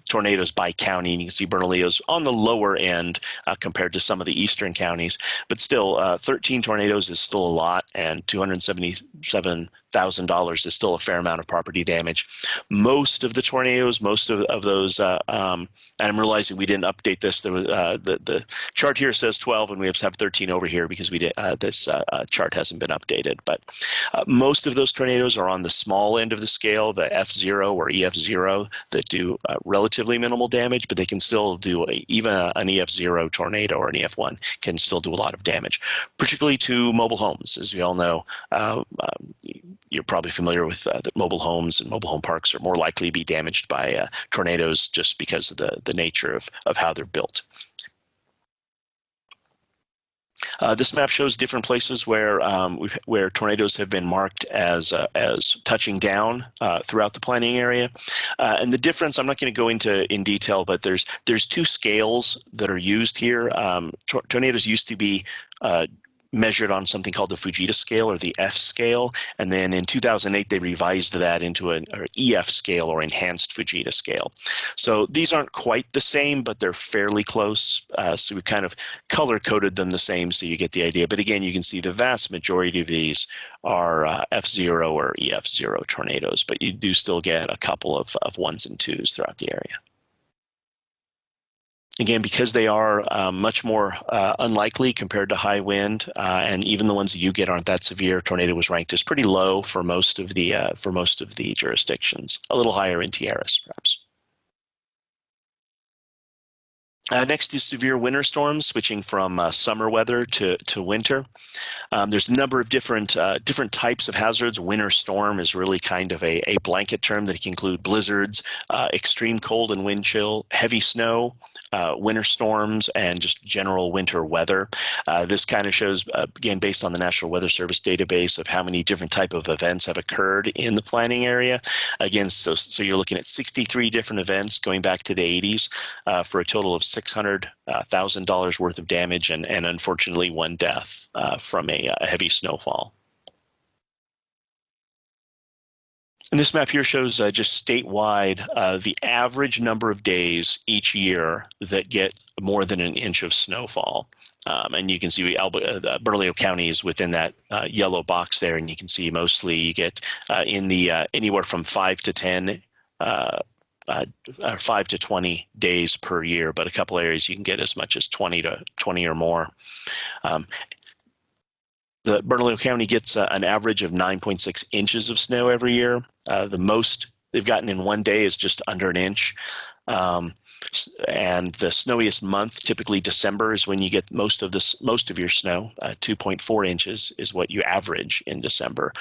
tornadoes by county. And you can see Bernalillo's on the lower end compared to some of the eastern counties, but still 13 tornadoes is still a lot, and $277,000 is still a fair amount of property damage. Most of the tornadoes, most of those, and I'm realizing we didn't update this. There was the chart here says 12, and we have 13 over here because we did this chart hasn't been updated. But most of those tornadoes are on the small end of the scale, the F0 or EF0, that do relatively minimal damage, but they can still do even an EF0 tornado or an EF1 can still do a lot of damage, particularly to mobile homes. As we all know, you're probably familiar with that mobile homes and mobile home parks are more likely to be damaged by tornadoes just because of the nature of how they're built. This map shows different places where tornadoes have been marked as touching down throughout the planning area. And the difference, I'm not going to go into in detail, but there's two scales that are used here. Tornadoes used to be measured on something called the Fujita scale or the F scale, and then in 2008 they revised that into an EF scale or enhanced Fujita scale. So these aren't quite the same, but they're fairly close. So we kind of color coded them the same so you get the idea. But again, you can see the vast majority of these are F0 or EF0 tornadoes, but you do still get a couple of ones and twos throughout the area. Again, because they are much more unlikely compared to high wind, and even the ones that you get aren't that severe, tornado was ranked as pretty low for most of the jurisdictions. A little higher in Tijeras, perhaps. Next is severe winter storms, switching from summer weather to winter. There's a number of different types of hazards. Winter storm is really kind of a blanket term that can include blizzards, extreme cold and wind chill, heavy snow, winter storms, and just general winter weather. This kind of shows, again, based on the National Weather Service database of how many different type of events have occurred in the planning area. Again, so you're looking at 63 different events going back to the 80s for a total of $600,000 worth of damage and unfortunately one death from a heavy snowfall. And this map here shows just statewide the average number of days each year that get more than an inch of snowfall. And you can see Bernalillo County is within that yellow box there, and you can see mostly you get in the anywhere from 5 to 10 5 to 20 days per year, but a couple areas you can get as much as 20 or more. The Bernalillo County gets an average of 9.6 inches of snow every year. The most they've gotten in one day is just under an inch. And the snowiest month, typically December, is when you get most of your snow. 2.4 inches is what you average in December.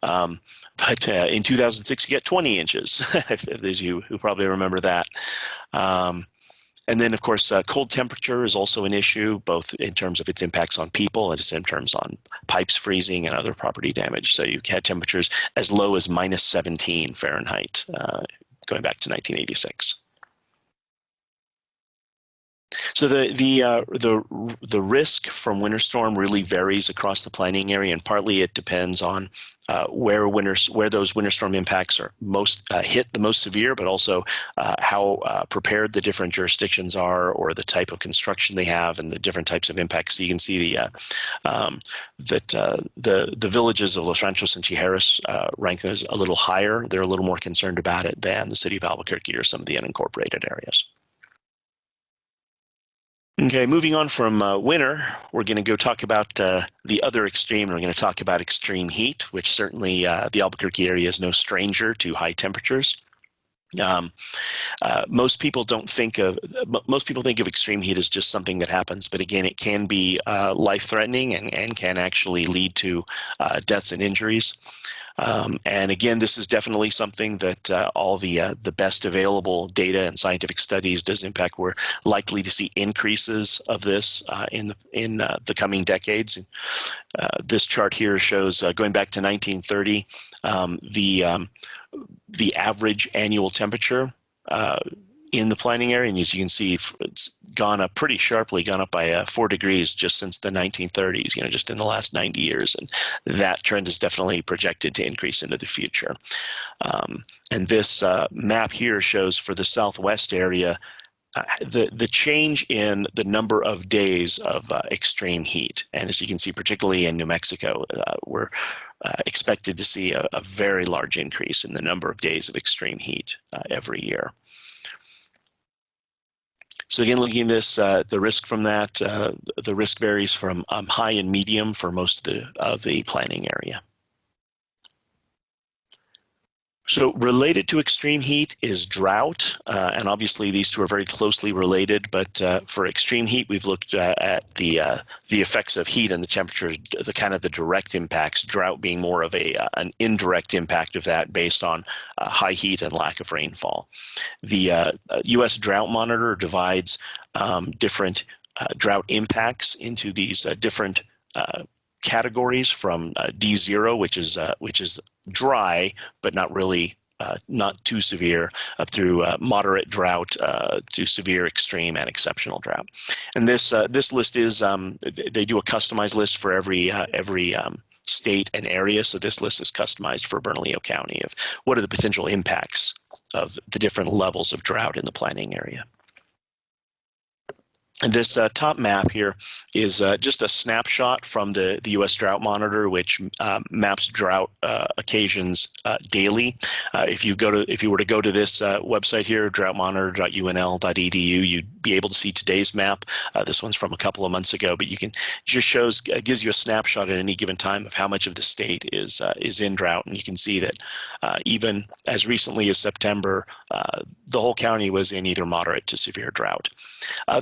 But in 2006, you get 20 inches, if there's you who probably remember that. And then, of course, cold temperature is also an issue, both in terms of its impacts on people and just in terms on pipes freezing and other property damage. So you had temperatures as low as minus 17 Fahrenheit going back to 1986. So the risk from winter storm really varies across the planning area, and partly it depends on where those winter storm impacts are most hit the most severe, but also how prepared the different jurisdictions are, or the type of construction they have, and the different types of impacts. So you can see the villages of Los Ranchos and Tijeras rank as a little higher. They're a little more concerned about it than the city of Albuquerque or some of the unincorporated areas. Okay, moving on from winter, we're going to go talk about the other extreme. We're going to talk about extreme heat, which certainly the Albuquerque area is no stranger to high temperatures. Most people think of extreme heat as just something that happens, but again, it can be life-threatening and can actually lead to deaths and injuries. And again, this is definitely something that all the best available data and scientific studies does impact. We're likely to see increases of this in the coming decades. This chart here shows going back to 1930, the average annual temperature in the planning area, and as you can see, it's gone up pretty sharply, gone up by 4 degrees just since the 1930s, just in the last 90 years, and that trend is definitely projected to increase into the future. And this map here shows for the Southwest area the change in the number of days of extreme heat, and as you can see, particularly in New Mexico, we're expected to see a very large increase in the number of days of extreme heat every year. So again, looking at this, the risk from that, the risk varies from high and medium for most of the planning area. So related to extreme heat is drought, and obviously these two are very closely related, but for extreme heat, we've looked at the effects of heat and the temperatures, the direct impacts, drought being more of an indirect impact of that based on high heat and lack of rainfall. The U.S. Drought Monitor divides different drought impacts into these different categories, from D0, which is dry but not really not too severe, up through moderate drought to severe, extreme, and exceptional drought. And this list is they do a customized list for every state and area. So this list is customized for Bernalillo County of what are the potential impacts of the different levels of drought in the planning area. And this top map here is just a snapshot from the U.S. Drought Monitor, which maps drought occasions daily. If you were to go to this website here, droughtmonitor.unl.edu, you'd be able to see today's map. This one's from a couple of months ago, but gives you a snapshot at any given time of how much of the state is in drought, and you can see that even as recently as September, the whole county was in either moderate to severe drought.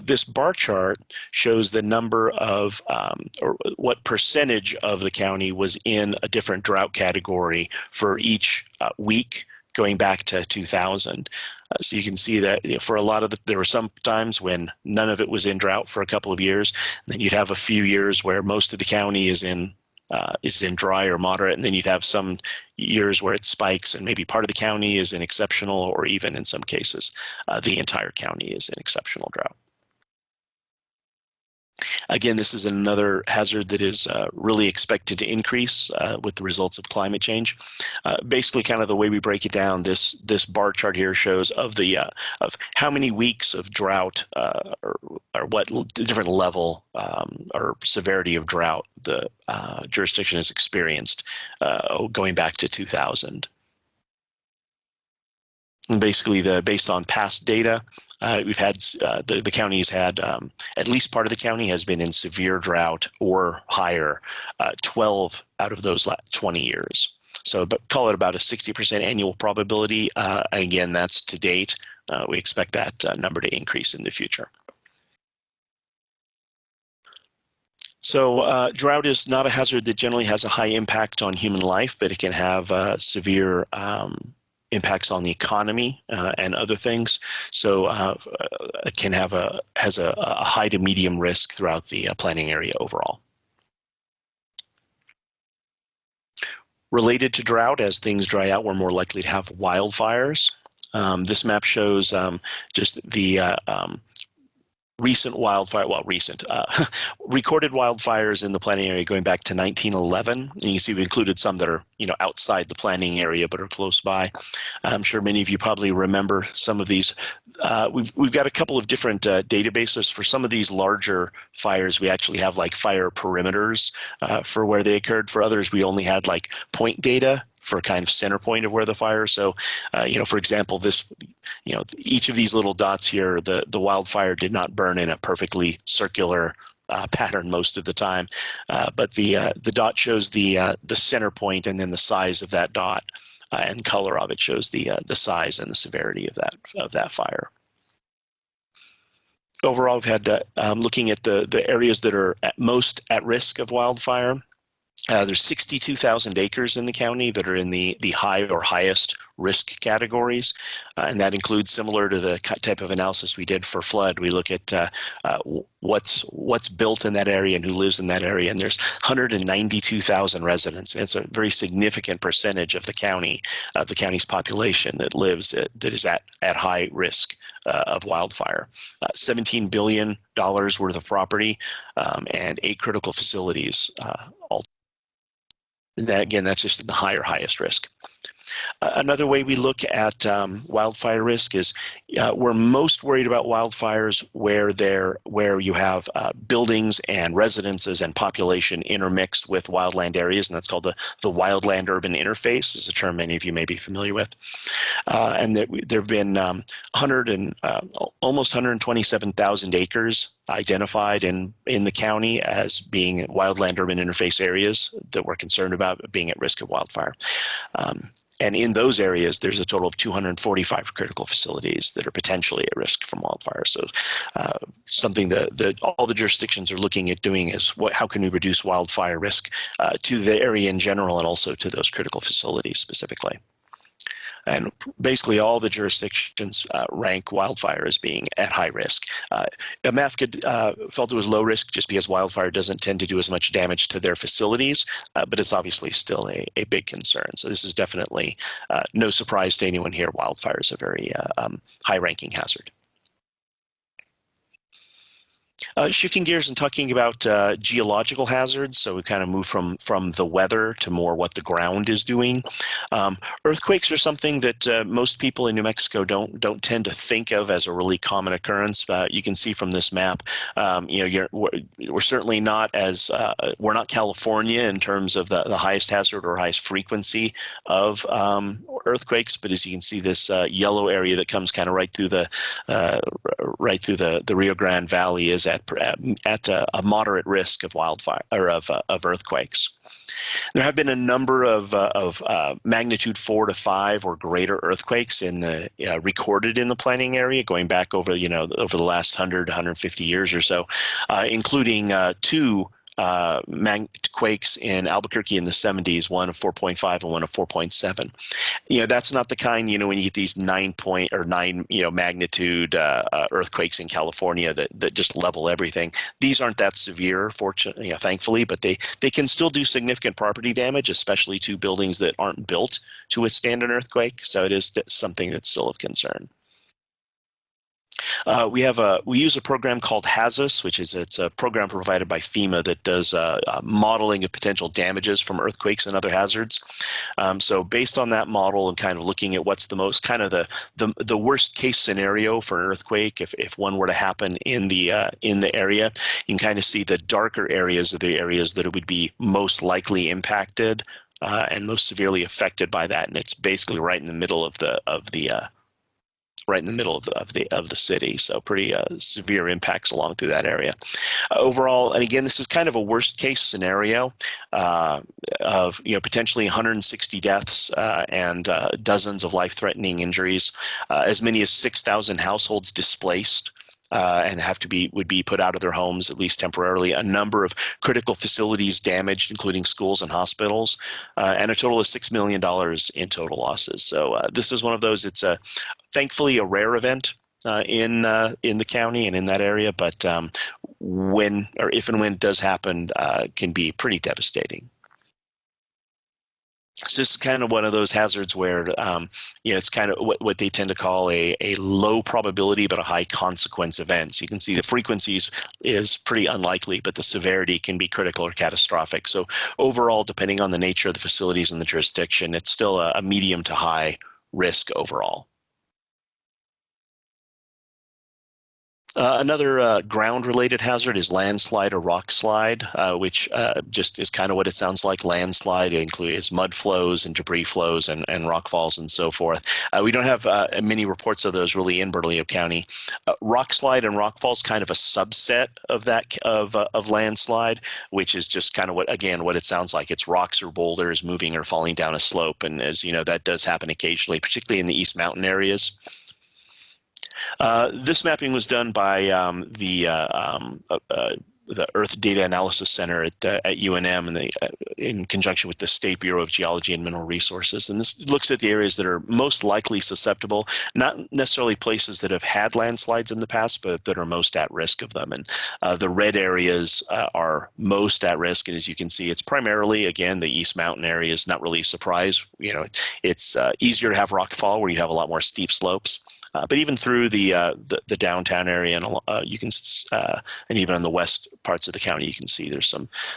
This bar chart shows the number of, or what percentage of the county was in a different drought category for each week going back to 2000. So you can see that for a lot of there were some times when none of it was in drought for a couple of years. And then you'd have a few years where most of the county is in dry or moderate, and then you'd have some years where it spikes and maybe part of the county is in exceptional, or even in some cases the entire county is in exceptional drought. Again, this is another hazard that is really expected to increase with the results of climate change. Basically, kind of the way we break it down, this bar chart here shows of how many weeks of drought or what different level or severity of drought the jurisdiction has experienced going back to 2000. And basically, based on past data, we've had the county has had at least part of the county has been in severe drought or higher 12 out of those 20 years. So call it about a 60% annual probability. Again, that's to date. We expect that number to increase in the future. So drought is not a hazard that generally has a high impact on human life, but it can have severe impacts on the economy and other things. So it has a high to medium risk throughout the planning area overall. Related to drought, as things dry out, we're more likely to have wildfires. This map shows just the recent wildfire, well, recent, recorded wildfires in the planning area going back to 1911. And you can see we included some that are, outside the planning area but are close by. I'm sure many of you probably remember some of these. We've got a couple of different databases for some of these larger fires. We actually have like fire perimeters for where they occurred. For others, we only had like point data for kind of center point of where the fire. So, for example, each of these little dots here, the wildfire did not burn in a perfectly circular pattern most of the time, but the dot shows the center point, and then the size of that dot and color of it shows the size and the severity of that fire. Overall, we've had looking at the areas that are most at risk of wildfire. There's 62,000 acres in the county that are in the high or highest risk categories, and that includes, similar to the type of analysis we did for flood, we look at what's built in that area and who lives in that area, and there's 192,000 residents. It's a very significant percentage of the county's population that is at high risk of wildfire. $17 billion worth of property and 8 critical facilities all. That's just in the highest risk. Another way we look at wildfire risk is we're most worried about wildfires where you have buildings and residences and population intermixed with wildland areas, and that's called the wildland urban interface, is a term many of you may be familiar with. And there have been almost 127,000 acres identified in the county as being wildland urban interface areas that we're concerned about being at risk of wildfire. And in those areas, there's a total of 245 critical facilities that are potentially at risk from wildfire. So something that all the jurisdictions are looking at doing is how can we reduce wildfire risk to the area in general and also to those critical facilities specifically. And basically all the jurisdictions rank wildfire as being at high risk. AMAFCA felt it was low risk just because wildfire doesn't tend to do as much damage to their facilities, but it's obviously still a big concern. So this is definitely no surprise to anyone here. Wildfire is a very high-ranking hazard. Shifting gears and talking about geological hazards, so we kind of move from the weather to more what the ground is doing. Earthquakes are something that most people in New Mexico don't tend to think of as a really common occurrence. You can see from this map, we're certainly not we're not California in terms of the highest hazard or highest frequency of earthquakes, but as you can see, this yellow area that comes kind of right through the Rio Grande Valley is at a moderate risk of wildfire or of earthquakes. There have been a number of magnitude 4 to 5 or greater earthquakes recorded in the planning area, going back over the last 100 150 years or so, including 2 quakes in Albuquerque in the 70s, one of 4.5 and one of 4.7. That's not the kind, when you get these 9 magnitude earthquakes in California that just level everything. These aren't that severe, fortunately, thankfully, but they can still do significant property damage, especially to buildings that aren't built to withstand an earthquake. So it is something that's still of concern. We use a program called HAZUS, it's a program provided by FEMA that does modeling of potential damages from earthquakes and other hazards. So based on that model and kind of looking at what's the most kind of the worst case scenario for an earthquake, if one were to happen in the area, you can kind of see the darker areas are the areas that would be most likely impacted and most severely affected by that, and it's basically right in the middle of the city, so pretty severe impacts along through that area. Overall, and again, this is kind of a worst case scenario of potentially 160 deaths and dozens of life-threatening injuries, as many as 6,000 households displaced. And would be put out of their homes, at least temporarily. A number of critical facilities damaged, including schools and hospitals, and a total of $6 million in total losses. So this is one of those. It's thankfully a rare event in the county and in that area, but if and when it does happen, can be pretty devastating. So this is kind of one of those hazards where, it's kind of what they tend to call a low probability but a high consequence event. So you can see the frequencies is pretty unlikely, but the severity can be critical or catastrophic. So overall, depending on the nature of the facilities and the jurisdiction, it's still a medium to high risk overall. Another ground-related hazard is landslide or rockslide, which just is kind of what it sounds like. Landslide includes mud flows and debris flows and rock falls and so forth. We don't have many reports of those really in Bernalillo County. Rockslide and rock falls kind of a subset of that of landslide, which is just kind of what it sounds like. It's rocks or boulders moving or falling down a slope, and as you know, that does happen occasionally, particularly in the East Mountain areas. This mapping was done by the Earth Data Analysis Center at UNM and in conjunction with the State Bureau of Geology and Mineral Resources. And this looks at the areas that are most likely susceptible, not necessarily places that have had landslides in the past, but that are most at risk of them. And the red areas are most at risk. And as you can see, it's primarily, again, the East Mountain areas. Not really a surprise. It's easier to have rockfall where you have a lot more steep slopes. But even through the downtown area, and you can, and even on the west parts of the county, you can see there's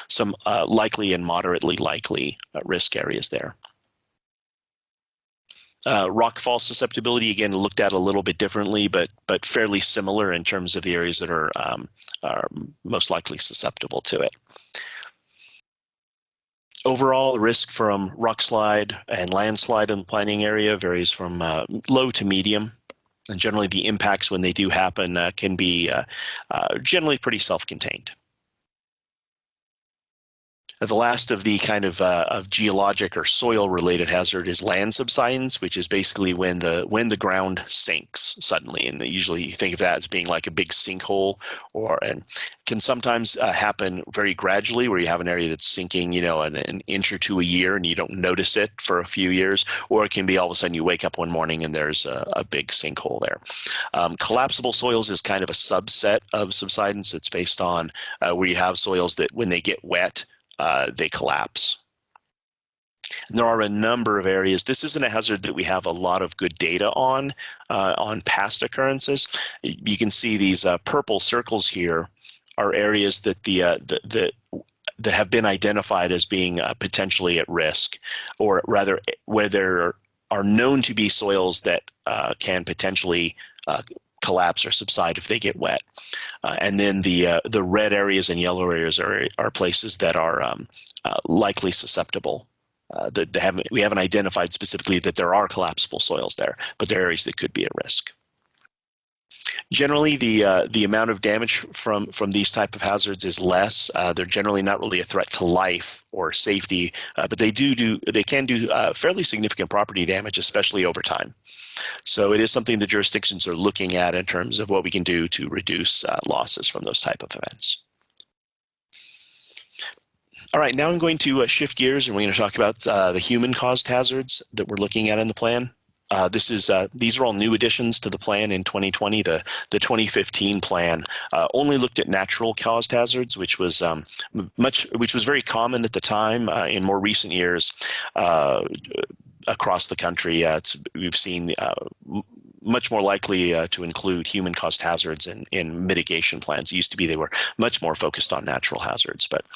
some likely and moderately likely risk areas there. Rockfall susceptibility, again, looked at a little bit differently, but fairly similar in terms of the areas that are most likely susceptible to it. Overall, the risk from rockslide and landslide in the planning area varies from low to medium. And generally, the impacts when they do happen can be generally pretty self-contained. The last of the kind of geologic or soil-related hazard is land subsidence, which is basically when the ground sinks suddenly, and usually you think of that as being like a big sinkhole, and can sometimes happen very gradually, where you have an area that's sinking, an inch or two a year, and you don't notice it for a few years, or it can be all of a sudden you wake up one morning and there's a big sinkhole there. Collapsible soils is kind of a subset of subsidence. It's based on where you have soils that when they get wet, they collapse. And there are a number of areas. This isn't a hazard that we have a lot of good data on past occurrences. You can see these purple circles here are areas that that have been identified as being potentially at risk, or rather where there are known to be soils that can potentially collapse or subside if they get wet. And then the red areas and yellow areas are places that are likely susceptible. We haven't identified specifically that there are collapsible soils there, but there are areas that could be at risk. Generally, the amount of damage from these type of hazards is less. They're generally not really a threat to life or safety, but they can do fairly significant property damage, especially over time. So it is something the jurisdictions are looking at in terms of what we can do to reduce losses from those type of events. All right, now I'm going to shift gears, and we're going to talk about the human-caused hazards that we're looking at in the plan. These are all new additions to the plan in 2020. The 2015 plan only looked at natural caused hazards, which was very common at the time. In more recent years, across the country, we've seen much more likely to include human-caused hazards in mitigation plans. It used to be they were much more focused on natural hazards, but.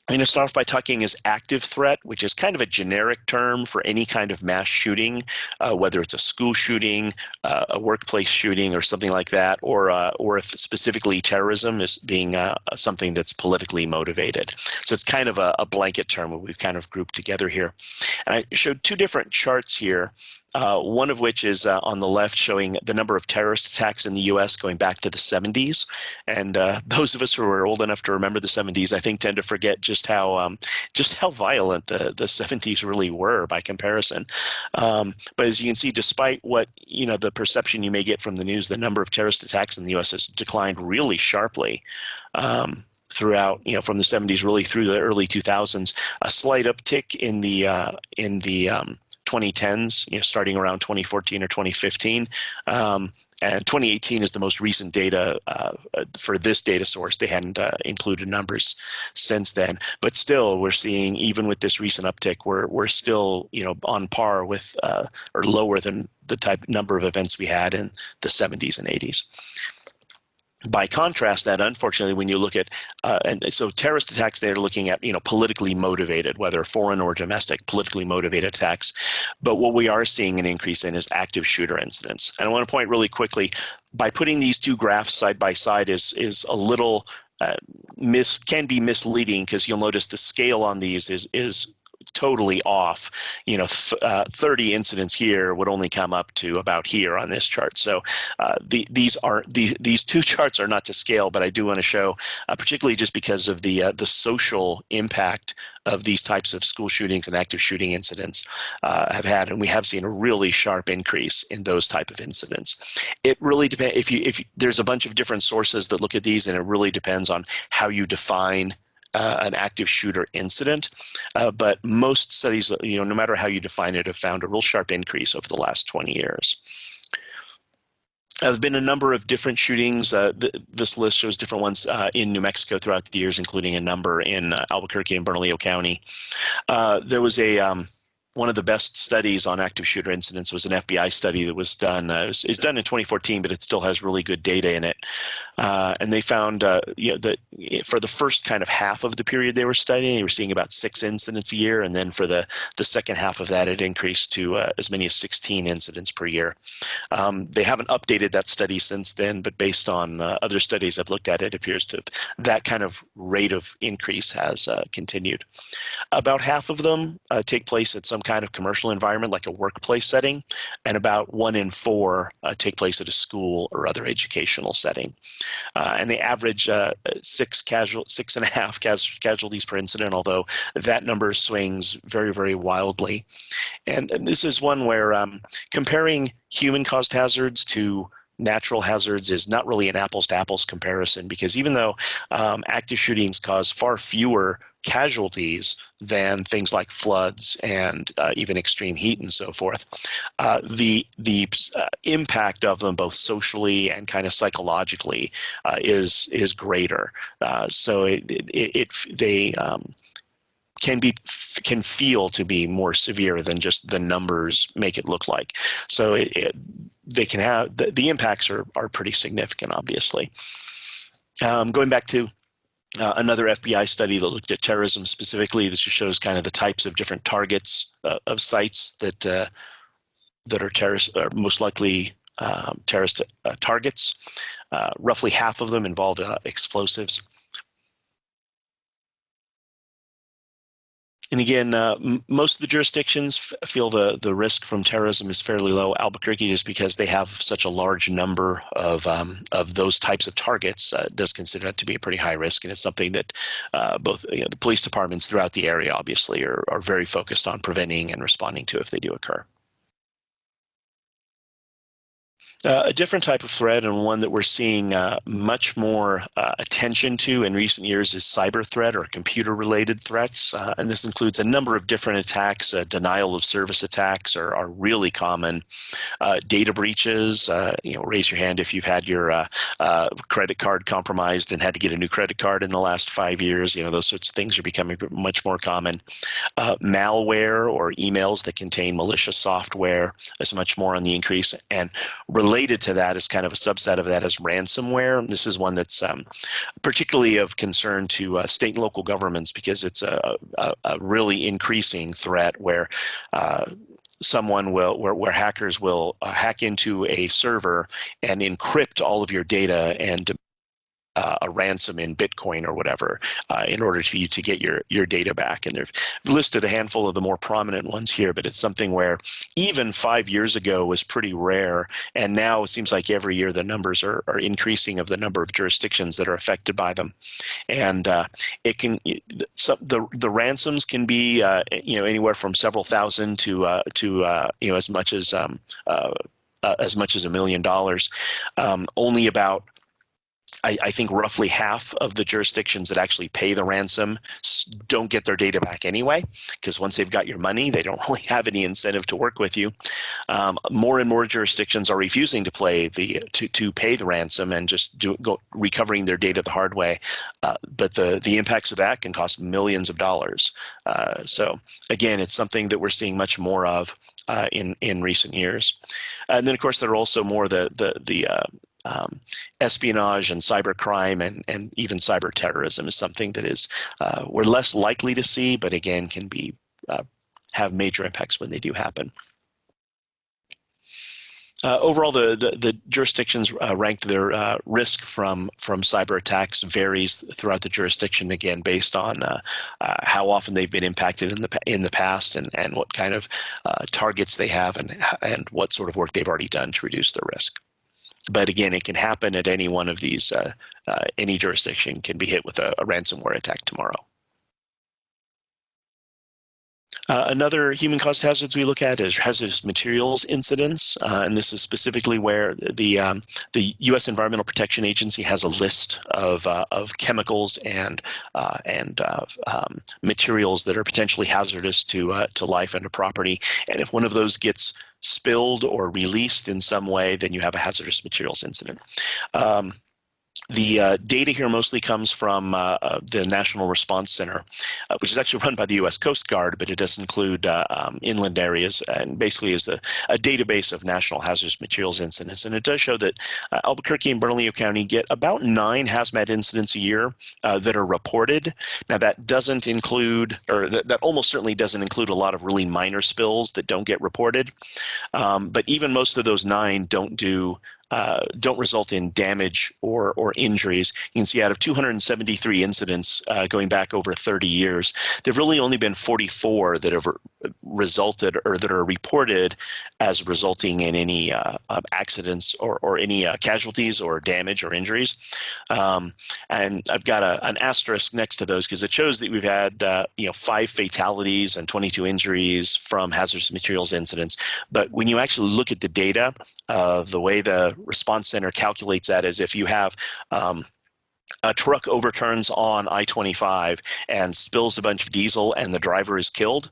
I'm going to start off by talking as active threat, which is kind of a generic term for any kind of mass shooting, whether it's a school shooting, a workplace shooting, or something like that, or if specifically terrorism is being something that's politically motivated. So it's kind of a blanket term that we've kind of grouped together here. And I showed two different charts here. One of which is on the left, showing the number of terrorist attacks in the U.S. going back to the 70s. And those of us who are old enough to remember the 70s, I think, tend to forget just how violent the 70s really were by comparison. But as you can see, despite what the perception you may get from the news, the number of terrorist attacks in the U.S. has declined really sharply. Throughout, from the 70s really through the early 2000s, a slight uptick in the 2010s, starting around 2014 or 2015. And 2018 is the most recent data for this data source. They hadn't included numbers since then, but still, we're seeing, even with this recent uptick, we're still, on par with or lower than the number of events we had in the 70s and 80s. By contrast, that unfortunately, when you look at, and so terrorist attacks, they're looking at, politically motivated, whether foreign or domestic, politically motivated attacks. But what we are seeing an increase in is active shooter incidents. And I want to point really quickly, by putting these two graphs side by side is a little can be misleading, because you'll notice the scale on these is totally off. 30 incidents here would only come up to about here on this chart. So these two charts are not to scale, but I do want to show, particularly just because of the social impact of these types of school shootings and active shooting incidents have had, and we have seen a really sharp increase in those type of incidents. It really depends. If there's a bunch of different sources that look at these, and it really depends on how you define an active shooter incident, but most studies, no matter how you define it, have found a real sharp increase over the last 20 years. There have been a number of different shootings. This list shows different ones in New Mexico throughout the years, including a number in Albuquerque and Bernalillo County. There was one of the best studies on active shooter incidents was an FBI study that was done. It's done in 2014, but it still has really good data in it. And they found that for the first kind of half of the period they were studying, they were seeing about 6 incidents a year. And then for the second half of that, it increased to as many as 16 incidents per year. They haven't updated that study since then, but based on other studies I've looked at, it appears to that kind of rate of increase has continued. About half of them take place at some kind of commercial environment, like a workplace setting, and about 1 in 4 take place at a school or other educational setting. And they average 6.5 casualties per incident, although that number swings very, very wildly. And this is one where comparing human-caused hazards to natural hazards is not really an apples-to-apples comparison, because even though active shootings cause far fewer casualties than things like floods and even extreme heat and so forth, the impact of them, both socially and kind of psychologically, is greater. So they can feel to be more severe than just the numbers make it look like. So they can have the impacts are pretty significant, obviously. Going back to another FBI study that looked at terrorism specifically, this just shows kind of the types of different targets of sites that are terrorist, or most likely terrorist targets. Roughly half of them involve explosives. And again, most of the jurisdictions feel the risk from terrorism is fairly low. Albuquerque, just because they have such a large number of those types of targets, does consider that to be a pretty high risk, and it's something that both the police departments throughout the area obviously are very focused on preventing and responding to if they do occur. A different type of threat, and one that we're seeing much more attention to in recent years, is cyber threat or computer-related threats. And this includes a number of different attacks. Denial of service attacks are really common. Data breaches, raise your hand if you've had your credit card compromised and had to get a new credit card in the last 5 years. Those sorts of things are becoming much more common. Malware or emails that contain malicious software is much more on the increase. And related to that is kind of a subset of that is ransomware. This is one that's particularly of concern to state and local governments, because it's a really increasing threat where where hackers will hack into a server and encrypt all of your data and a ransom in Bitcoin or whatever in order for you to get your data back. And they've listed a handful of the more prominent ones here, but it's something where even 5 years ago was pretty rare, and now it seems like every year the numbers are increasing of the number of jurisdictions that are affected by them. And the ransoms can be anywhere from several thousand to as much as $1 million. Only about I think roughly half of the jurisdictions that actually pay the ransom don't get their data back anyway, because once they've got your money, they don't really have any incentive to work with you. More and more jurisdictions are refusing to pay the ransom and just recovering their data the hard way. But the impacts of that can cost millions of dollars. So again, it's something that we're seeing much more of in recent years. And then, of course, there are also more the espionage and cybercrime and even cyber terrorism is something that is we're less likely to see, but again can be have major impacts when they do happen. Overall, the jurisdictions rank their risk from cyber attacks varies throughout the jurisdiction, again based on how often they've been impacted in the past and what kind of targets they have and what sort of work they've already done to reduce the risk. But again, it can happen at any one of these. Any jurisdiction can be hit with a ransomware attack tomorrow. Another human-caused hazards we look at is hazardous materials incidents, and this is specifically where the U.S. Environmental Protection Agency has a list of chemicals and materials that are potentially hazardous to life and to property. And if one of those gets spilled or released in some way, then you have a hazardous materials incident. The data here mostly comes from the National Response Center, which is actually run by the U.S. Coast Guard, but it does include inland areas and basically is a database of national hazardous materials incidents. And it does show that Albuquerque and Bernalillo County get about 9 hazmat incidents a year that are reported. Now that doesn't include, or that almost certainly doesn't include a lot of really minor spills that don't get reported. But even most of those 9 don't result in damage or injuries. You can see out of 273 incidents going back over 30 years, there've really only been 44 that have resulted or that are reported as resulting in any accidents or any casualties or damage or injuries. And I've got an asterisk next to those because it shows that we've had 5 fatalities and 22 injuries from hazardous materials incidents. But when you actually look at the data, the way the response center calculates that is if you have a truck overturns on I-25 and spills a bunch of diesel and the driver is killed,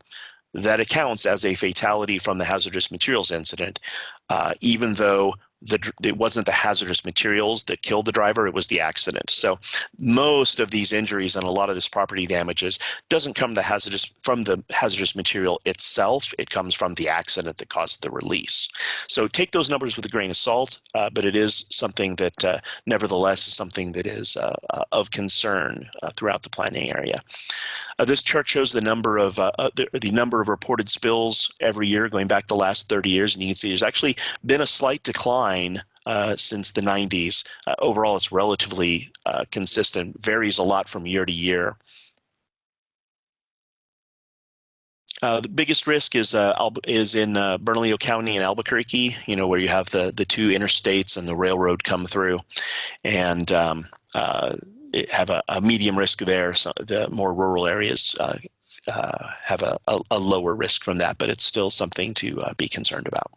that accounts as a fatality from the hazardous materials incident, even though it wasn't the hazardous materials that killed the driver, it was the accident. So most of these injuries and a lot of this property damages doesn't come from the hazardous material itself, it comes from the accident that caused the release. So take those numbers with a grain of salt, but it is something that nevertheless is something that is of concern throughout the planning area. This chart shows the number of reported spills every year going back the last 30 years, and you can see there's actually been a slight decline since the 90s. Overall, it's relatively consistent, varies a lot from year to year. The biggest risk is in Bernalillo County and Albuquerque, where you have the 2 interstates and the railroad come through, and have a medium risk there. So the more rural areas have a lower risk from that, but it's still something to be concerned about.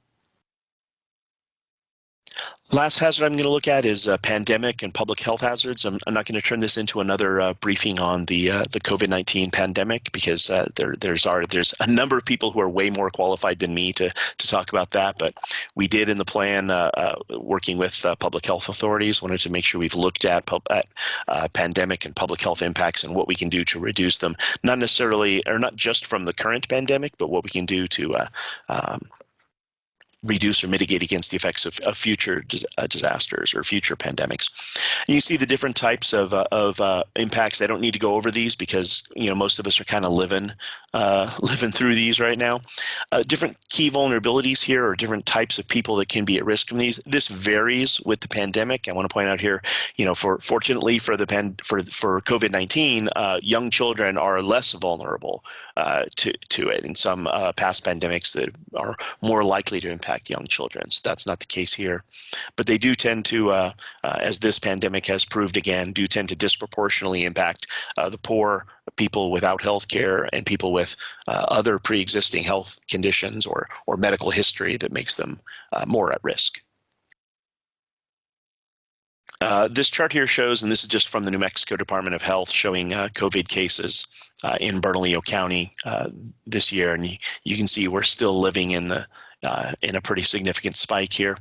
Last hazard I'm going to look at is pandemic and public health hazards. I'm not going to turn this into another briefing on the COVID-19 pandemic because there's a number of people who are way more qualified than me to talk about that. But we did in the plan, working with public health authorities, wanted to make sure we've looked at pandemic and public health impacts and what we can do to reduce them. Not necessarily, or not just from the current pandemic, but what we can do to reduce or mitigate against the effects of future disasters or future pandemics. And you see the different types of impacts. I don't need to go over these because most of us are kind of living through these right now. Different key vulnerabilities here or different types of people that can be at risk from these. This varies with the pandemic. I want to point out here, fortunately for COVID-19, young children are less vulnerable to it. In some past pandemics that are more likely to impact young children. So that's not the case here. But they do tend to, as this pandemic has proved again, do tend to disproportionately impact the poor, people without health care, and people with other pre-existing health conditions or medical history that makes them more at risk. This chart here shows, and this is just from the New Mexico Department of Health, showing COVID cases in Bernalillo County this year, and you can see we're still living in a pretty significant spike here.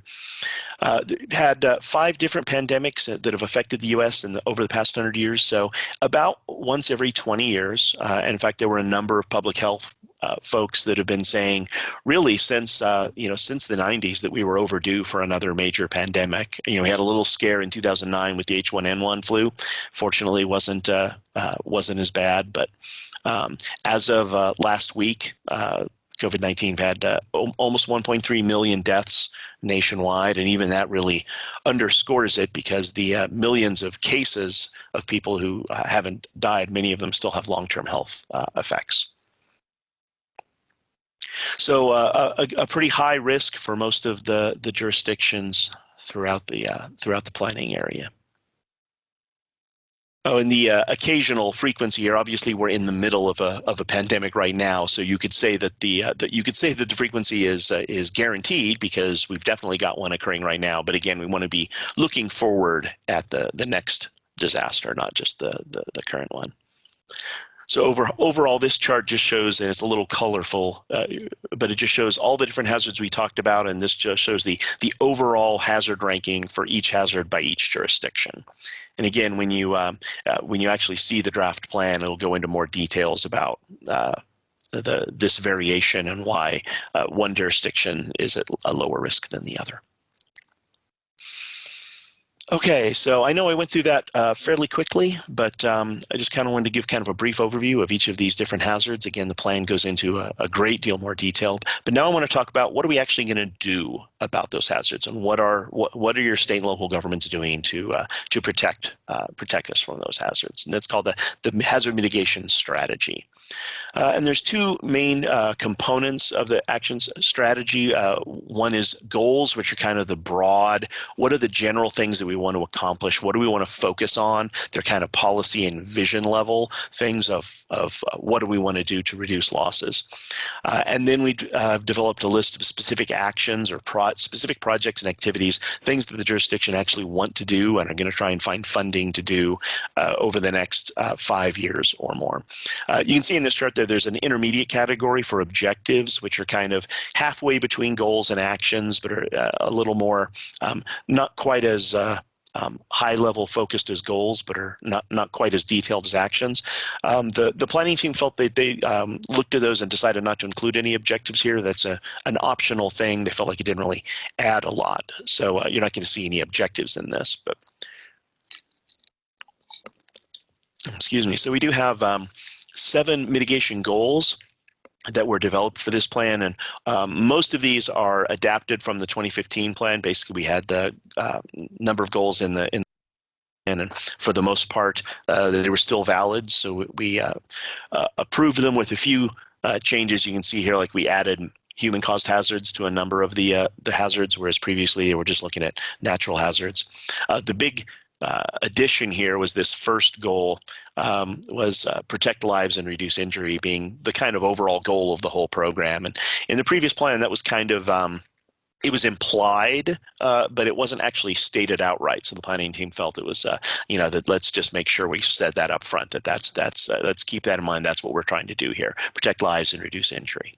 Had 5 different pandemics that have affected the U.S. over the past 100 years, so about once every 20 years. And in fact, there were a number of public health folks that have been saying, really since the 90s, that we were overdue for another major pandemic. We had a little scare in 2009 with the H1N1 flu. Fortunately, wasn't as bad, but as of last week, COVID-19 had almost 1.3 million deaths nationwide, and even that really underscores it, because the millions of cases of people who haven't died, many of them still have long-term health effects. So a pretty high risk for most of the jurisdictions throughout the planning area. Oh, and the occasional frequency here. Obviously, we're in the middle of a pandemic right now, so you could say that the frequency is guaranteed, because we've definitely got one occurring right now. But again, we want to be looking forward at the next disaster, not just the current one. So overall, this chart just shows, and it's a little colorful, but it just shows all the different hazards we talked about, and this just shows the overall hazard ranking for each hazard by each jurisdiction. And again, when you actually see the draft plan, it'll go into more details about this variation and why one jurisdiction is at a lower risk than the other. Okay, so I know I went through that fairly quickly, but I just kind of wanted to give kind of a brief overview of each of these different hazards. Again, the plan goes into a great deal more detail, but now I want to talk about what are we actually going to do about those hazards, and what are your state and local governments doing to protect us from those hazards. And that's called the hazard mitigation strategy. And there's 2 main components of the actions strategy. One is goals, which are kind of the broad, what are the general things that we want to accomplish? What do we want to focus on? They're kind of policy and vision level things of what do we want to do to reduce losses. And then we developed a list of specific actions or specific projects and activities, things that the jurisdiction actually want to do and are going to try and find funding to do over the next 5 years or more. You can see in this chart there's an intermediate category for objectives, which are kind of halfway between goals and actions, but are a little more not quite as high-level focused as goals, but are not quite as detailed as actions. The planning team felt that they looked at those and decided not to include any objectives here. That's an optional thing. They felt like it didn't really add a lot. So you're not going to see any objectives in this. But excuse me. So we do have 7 mitigation goals that were developed for this plan, and most of these are adapted from the 2015 plan. Basically, we had a number of goals in the and for the most part, they were still valid. So we approved them with a few changes. You can see here, like we added human-caused hazards to a number of the hazards, whereas previously they were just looking at natural hazards. The big addition here was this first goal was protect lives and reduce injury, being the kind of overall goal of the whole program. And in the previous plan, that was kind of it was implied, but it wasn't actually stated outright. So the planning team felt it was, that let's just make sure we said that up front. Let's keep that in mind. That's what we're trying to do here: protect lives and reduce injury.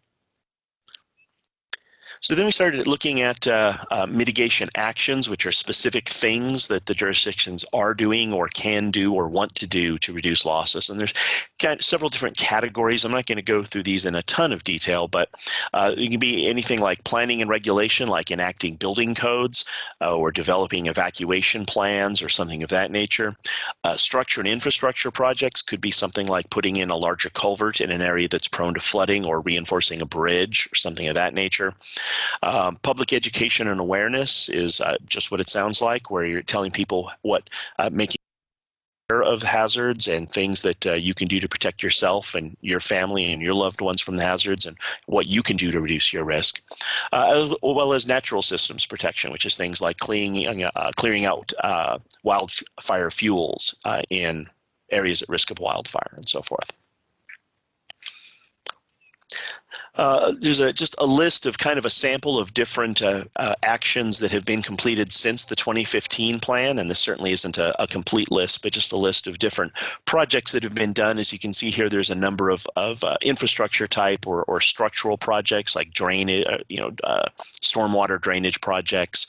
So then we started looking at mitigation actions, which are specific things that the jurisdictions are doing or can do or want to do to reduce losses. And there's several different categories. I'm not going to go through these in a ton of detail, but it can be anything like planning and regulation, like enacting building codes or developing evacuation plans or something of that nature. Structure and infrastructure projects could be something like putting in a larger culvert in an area that's prone to flooding, or reinforcing a bridge or something of that nature. Public education and awareness is just what it sounds like, where you're telling people what making aware of hazards and things that you can do to protect yourself and your family and your loved ones from the hazards, and what you can do to reduce your risk, as well as natural systems protection, which is things like clearing out wildfire fuels in areas at risk of wildfire and so forth. There's just a list of kind of a sample of different actions that have been completed since the 2015 plan, and this certainly isn't a complete list, but just a list of different projects that have been done. As you can see here, there's a number of infrastructure type or structural projects like drainage, stormwater drainage projects,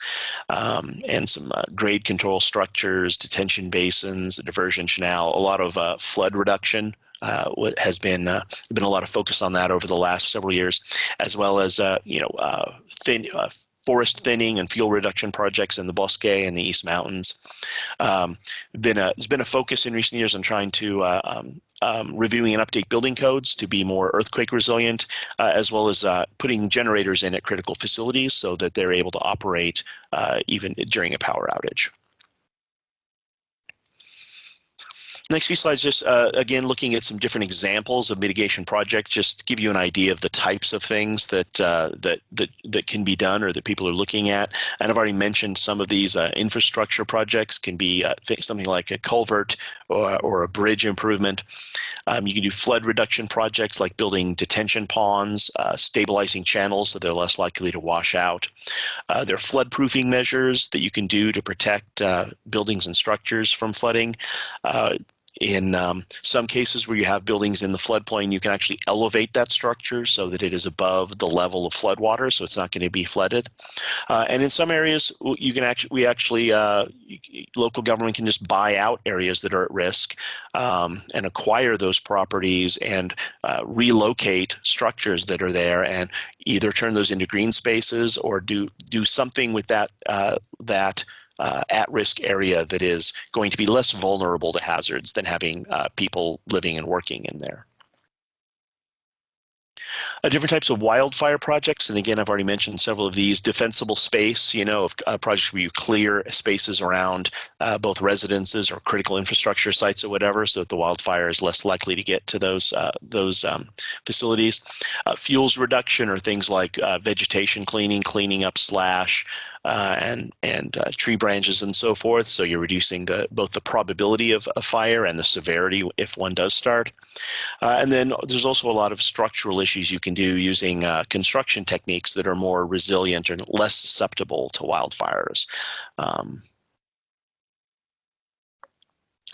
and some grade control structures, detention basins, a diversion canal, a lot of flood reduction. What has been a lot of focus on that over the last several years, as well as forest thinning and fuel reduction projects in the Bosque and the East Mountains. There's been a focus in recent years on trying to reviewing and update building codes to be more earthquake resilient, as well as putting generators in at critical facilities so that they're able to operate even during a power outage. Next few slides, just again looking at some different examples of mitigation projects, just to give you an idea of the types of things that that can be done or that people are looking at. And I've already mentioned some of these infrastructure projects can be something like a culvert or a bridge improvement. You can do flood reduction projects like building detention ponds, stabilizing channels so they're less likely to wash out. There are flood-proofing measures that you can do to protect buildings and structures from flooding. In some cases where you have buildings in the floodplain, you can actually elevate that structure so that it is above the level of floodwater, so it's not going to be flooded. And in some areas, local government can just buy out areas that are at risk and acquire those properties and relocate structures that are there and either turn those into green spaces or do something with that at-risk area that is going to be less vulnerable to hazards than having people living and working in there. Different types of wildfire projects, and again, I've already mentioned several of these. Defensible space, projects where you clear spaces around both residences or critical infrastructure sites or whatever, so that the wildfire is less likely to get to those facilities. Fuels reduction, or things like vegetation cleaning up slash, and tree branches and so forth. So you're reducing both the probability of a fire and the severity if one does start. And then there's also a lot of structural issues you can do using construction techniques that are more resilient and less susceptible to wildfires.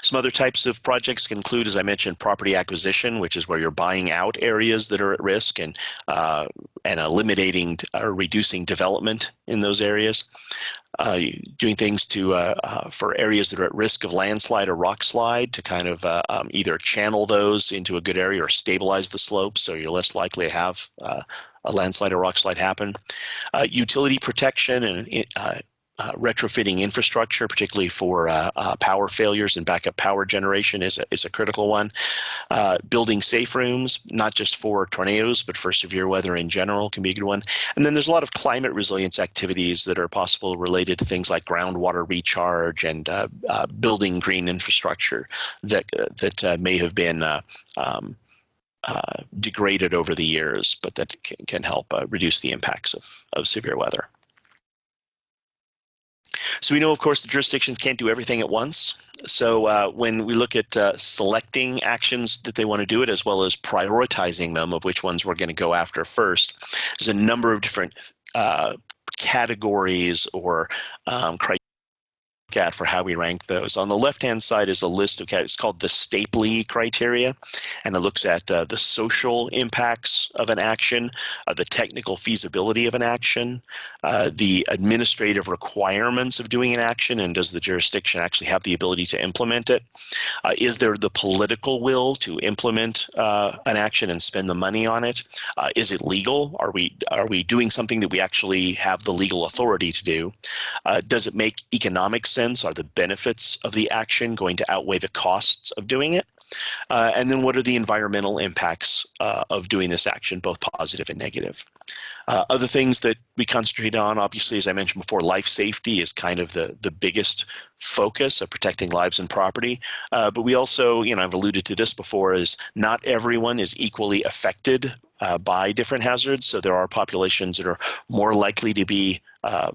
Some other types of projects can include, as I mentioned, property acquisition, which is where you're buying out areas that are at risk and eliminating or reducing development in those areas. Doing things for areas that are at risk of landslide or rock slide to kind of either channel those into a good area or stabilize the slope so you're less likely to have a landslide or rock slide happen. Utility protection and retrofitting infrastructure, particularly for power failures and backup power generation, is a critical one. Building safe rooms, not just for tornadoes, but for severe weather in general, can be a good one. And then there's a lot of climate resilience activities that are possible related to things like groundwater recharge and building green infrastructure that may have been degraded over the years, but that can help reduce the impacts of severe weather. So we know, of course, the jurisdictions can't do everything at once. So when we look at selecting actions that they want to do it, as well as prioritizing them of which ones we're going to go after first, there's a number of different categories or criteria for how we rank those. On the left-hand side is a list of it's called the Stapley criteria, and it looks at the social impacts of an action, the technical feasibility of an action, the administrative requirements of doing an action, and does the jurisdiction actually have the ability to implement it? Is there the political will to implement an action and spend the money on it? Is it legal? Are we doing something that we actually have the legal authority to do? Does it make economic sense? Are the benefits of the action going to outweigh the costs of doing it? And then what are the environmental impacts of doing this action, both positive and negative? Other things that we concentrate on, obviously, as I mentioned before, life safety is kind of the biggest focus of protecting lives and property. But we also, I've alluded to this before, is not everyone is equally affected by different hazards. So there are populations that are more likely to be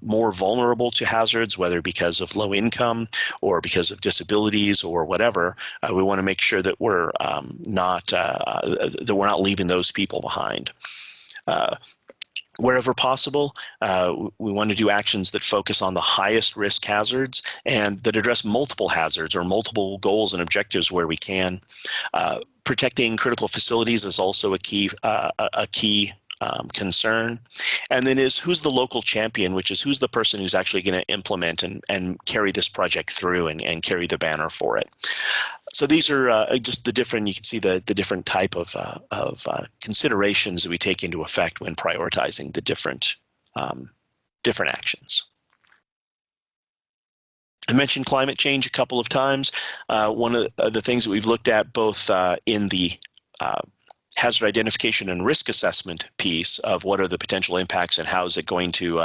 more vulnerable to hazards, whether because of low income or because of disabilities or whatever. We want to make sure that we're not leaving those people behind. Wherever possible, we want to do actions that focus on the highest risk hazards and that address multiple hazards or multiple goals and objectives where we can. Protecting critical facilities is also a key concern. And then who's the local champion, which is who's the person who's actually going to implement and carry this project through and carry the banner for it. So these are just the different, you can see the different type of considerations that we take into effect when prioritizing the different actions. I mentioned climate change a couple of times. One of the things that we've looked at both in the hazard identification and risk assessment piece of what are the potential impacts and how is it going to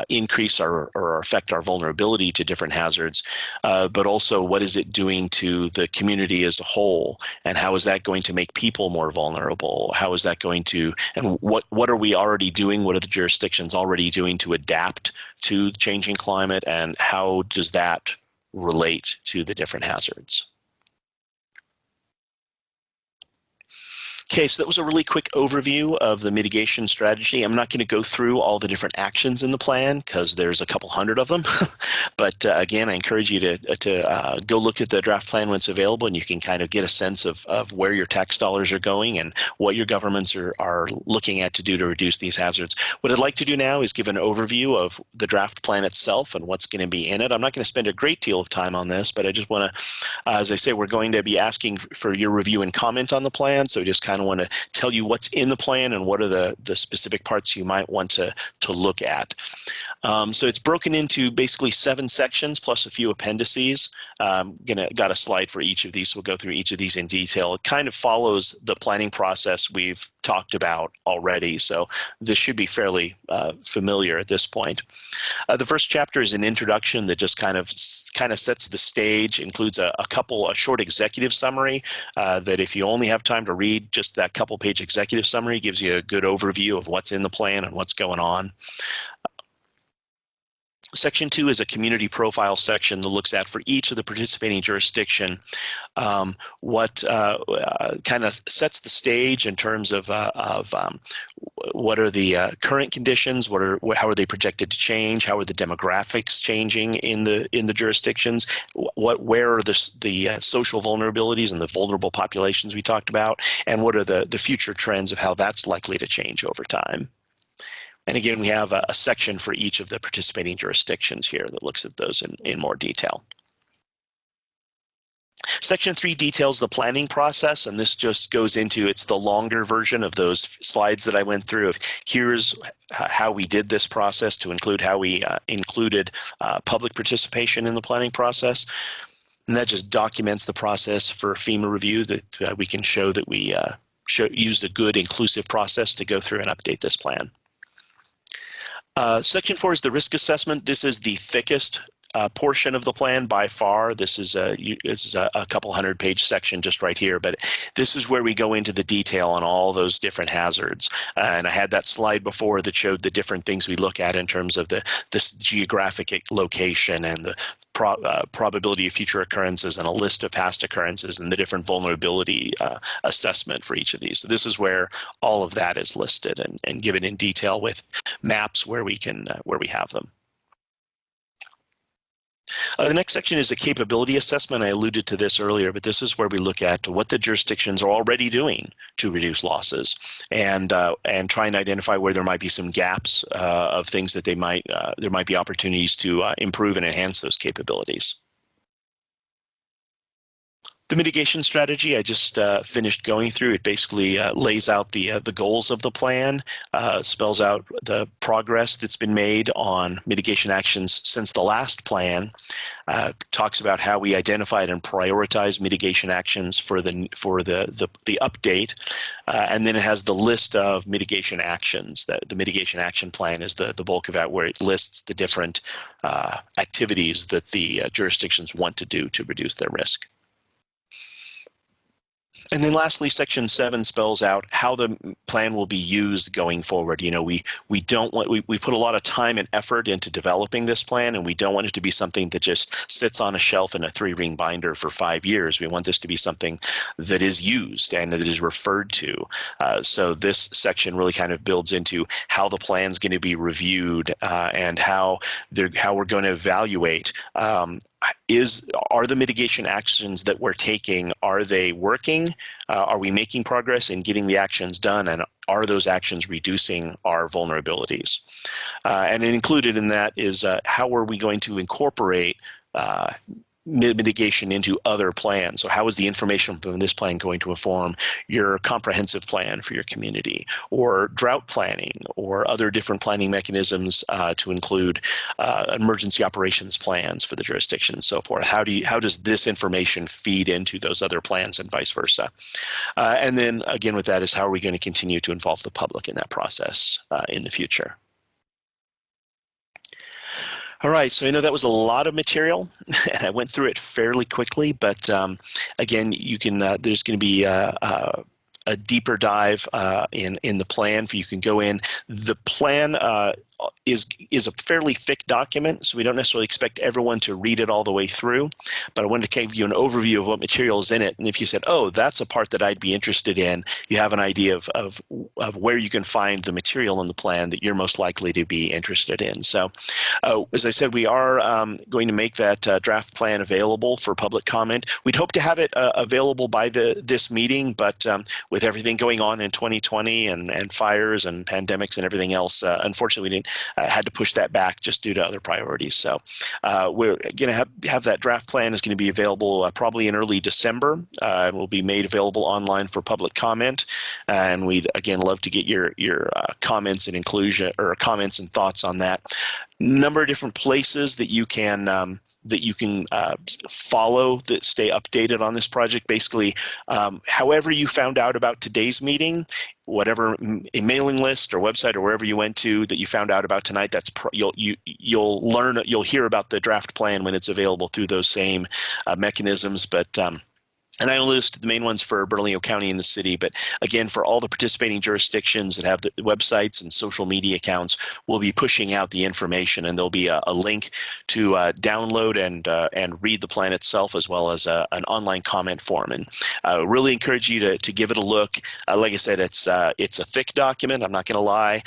increase or affect our vulnerability to different hazards, but also what is it doing to the community as a whole, and how is that going to make people more vulnerable? How is that going to, and what are we already doing? What are the jurisdictions already doing to adapt to changing climate, and how does that relate to the different hazards? Okay, so that was a really quick overview of the mitigation strategy. I'm not going to go through all the different actions in the plan because there's a couple hundred of them. But again, I encourage you to go look at the draft plan when it's available, and you can kind of get a sense of where your tax dollars are going and what your governments are looking at to do to reduce these hazards. What I'd like to do now is give an overview of the draft plan itself and what's going to be in it. I'm not going to spend a great deal of time on this, but I just want to, as I say, we're going to be asking for your review and comment on the plan. So just kind of want to tell you what's in the plan and what are the specific parts you might want to look at. So it's broken into basically 7 sections plus a few appendices. Got a slide for each of these, so we'll go through each of these in detail. It kind of follows the planning process we've talked about already, so this should be fairly familiar at this point. The first chapter is an introduction that just kind of sets the stage, includes a short executive summary that if you only have time to read just that couple page executive summary, gives you a good overview of what's in the plan and what's going on. Section 2 is a community profile section that looks at for each of the participating jurisdiction what kind of sets the stage in terms of what are the current conditions, how are they projected to change, how are the demographics changing in the jurisdictions, where are the social vulnerabilities and the vulnerable populations we talked about, and what are the future trends of how that's likely to change over time. And again, we have a section for each of the participating jurisdictions here that looks at those in more detail. Section 3 details the planning process, and this just goes into, it's the longer version of those slides that I went through of here's how we did this process to include how we included public participation in the planning process. And that just documents the process for FEMA review, that we can show that we used a good inclusive process to go through and update this plan. Section 4 is the risk assessment. This is the thickest portion of the plan by far. This is a couple 100-page section just right here, but this is where we go into the detail on all those different hazards. And I had that slide before that showed the different things we look at in terms of this geographic location and the probability of future occurrences and a list of past occurrences and the different vulnerability assessment for each of these. So this is where all of that is listed and given in detail with maps where we have them. The next section is a capability assessment. I alluded to this earlier, but this is where we look at what the jurisdictions are already doing to reduce losses and try and identify where there might be some gaps of things that there might be opportunities to improve and enhance those capabilities. The mitigation strategy I just finished going through. It basically lays out the goals of the plan, spells out the progress that's been made on mitigation actions since the last plan, talks about how we identified and prioritized mitigation actions for the update, and then it has the list of mitigation actions. The mitigation action plan is the bulk of that, where it lists the different activities that the jurisdictions want to do to reduce their risk. And then lastly, section 7 spells out how the plan will be used going forward. You know, we put a lot of time and effort into developing this plan, and we don't want it to be something that just sits on a shelf in a 3-ring binder for 5 years. We want this to be something that is used and that is referred to. So this section really kind of builds into how the plan is going to be reviewed and how we're going to evaluate are the mitigation actions that we're taking, are they working? Are we making progress in getting the actions done? And are those actions reducing our vulnerabilities? And included in that is how are we going to incorporate mitigation into other plans? So how is the information from this plan going to inform your comprehensive plan for your community, or drought planning, or other different planning mechanisms to include emergency operations plans for the jurisdiction and so forth? How does this information feed into those other plans and vice versa? And then again with that is how are we going to continue to involve the public in that process in the future? All right, so I know that was a lot of material, and I went through it fairly quickly, but again, you can. There's going to be a deeper dive in the plan. You can go in. The plan is a fairly thick document, so we don't necessarily expect everyone to read it all the way through, but I wanted to give you an overview of what material is in it. And if you said, oh, that's a part that I'd be interested in, you have an idea of where you can find the material in the plan that you're most likely to be interested in. So as I said, we are going to make that draft plan available for public comment. We'd hope to have it available by this meeting, but with everything going on in 2020 and fires and pandemics and everything else, unfortunately, we had to push that back just due to other priorities. So we're going to have that draft plan is going to be available probably in early December, and will be made available online for public comment. And we'd again love to get your comments and inclusion, or comments and thoughts on that. Number of different places that you can follow, that stay updated on this project. Basically, however you found out about today's meeting, whatever a mailing list or website or wherever you went to that you found out about tonight, that's you'll hear about the draft plan when it's available through those same mechanisms. But and I only listed the main ones for Bernalillo County and the city, but again, for all the participating jurisdictions that have the websites and social media accounts, we'll be pushing out the information, and there'll be a link to download and read the plan itself, as well as an online comment form. And really encourage you to give it a look. Like I said, it's a thick document, I'm not going to lie,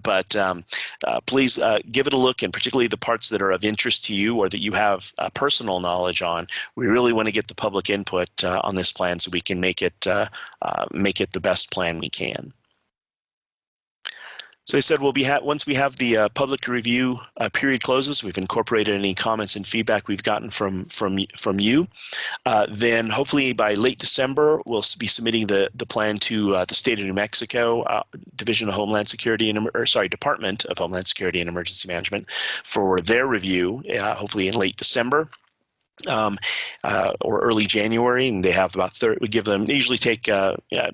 but please give it a look, and particularly the parts that are of interest to you or that you have personal knowledge on. We really want to get the public input on this plan so we can make it the best plan we can. So I said once we have the public review period closes, we've incorporated any comments and feedback we've gotten from you. Then hopefully by late December, we'll be submitting the plan to the state of New Mexico Division of Homeland Security Department of Homeland Security and Emergency Management for their review, hopefully in late December. Or early January, and they have about we give them, they usually take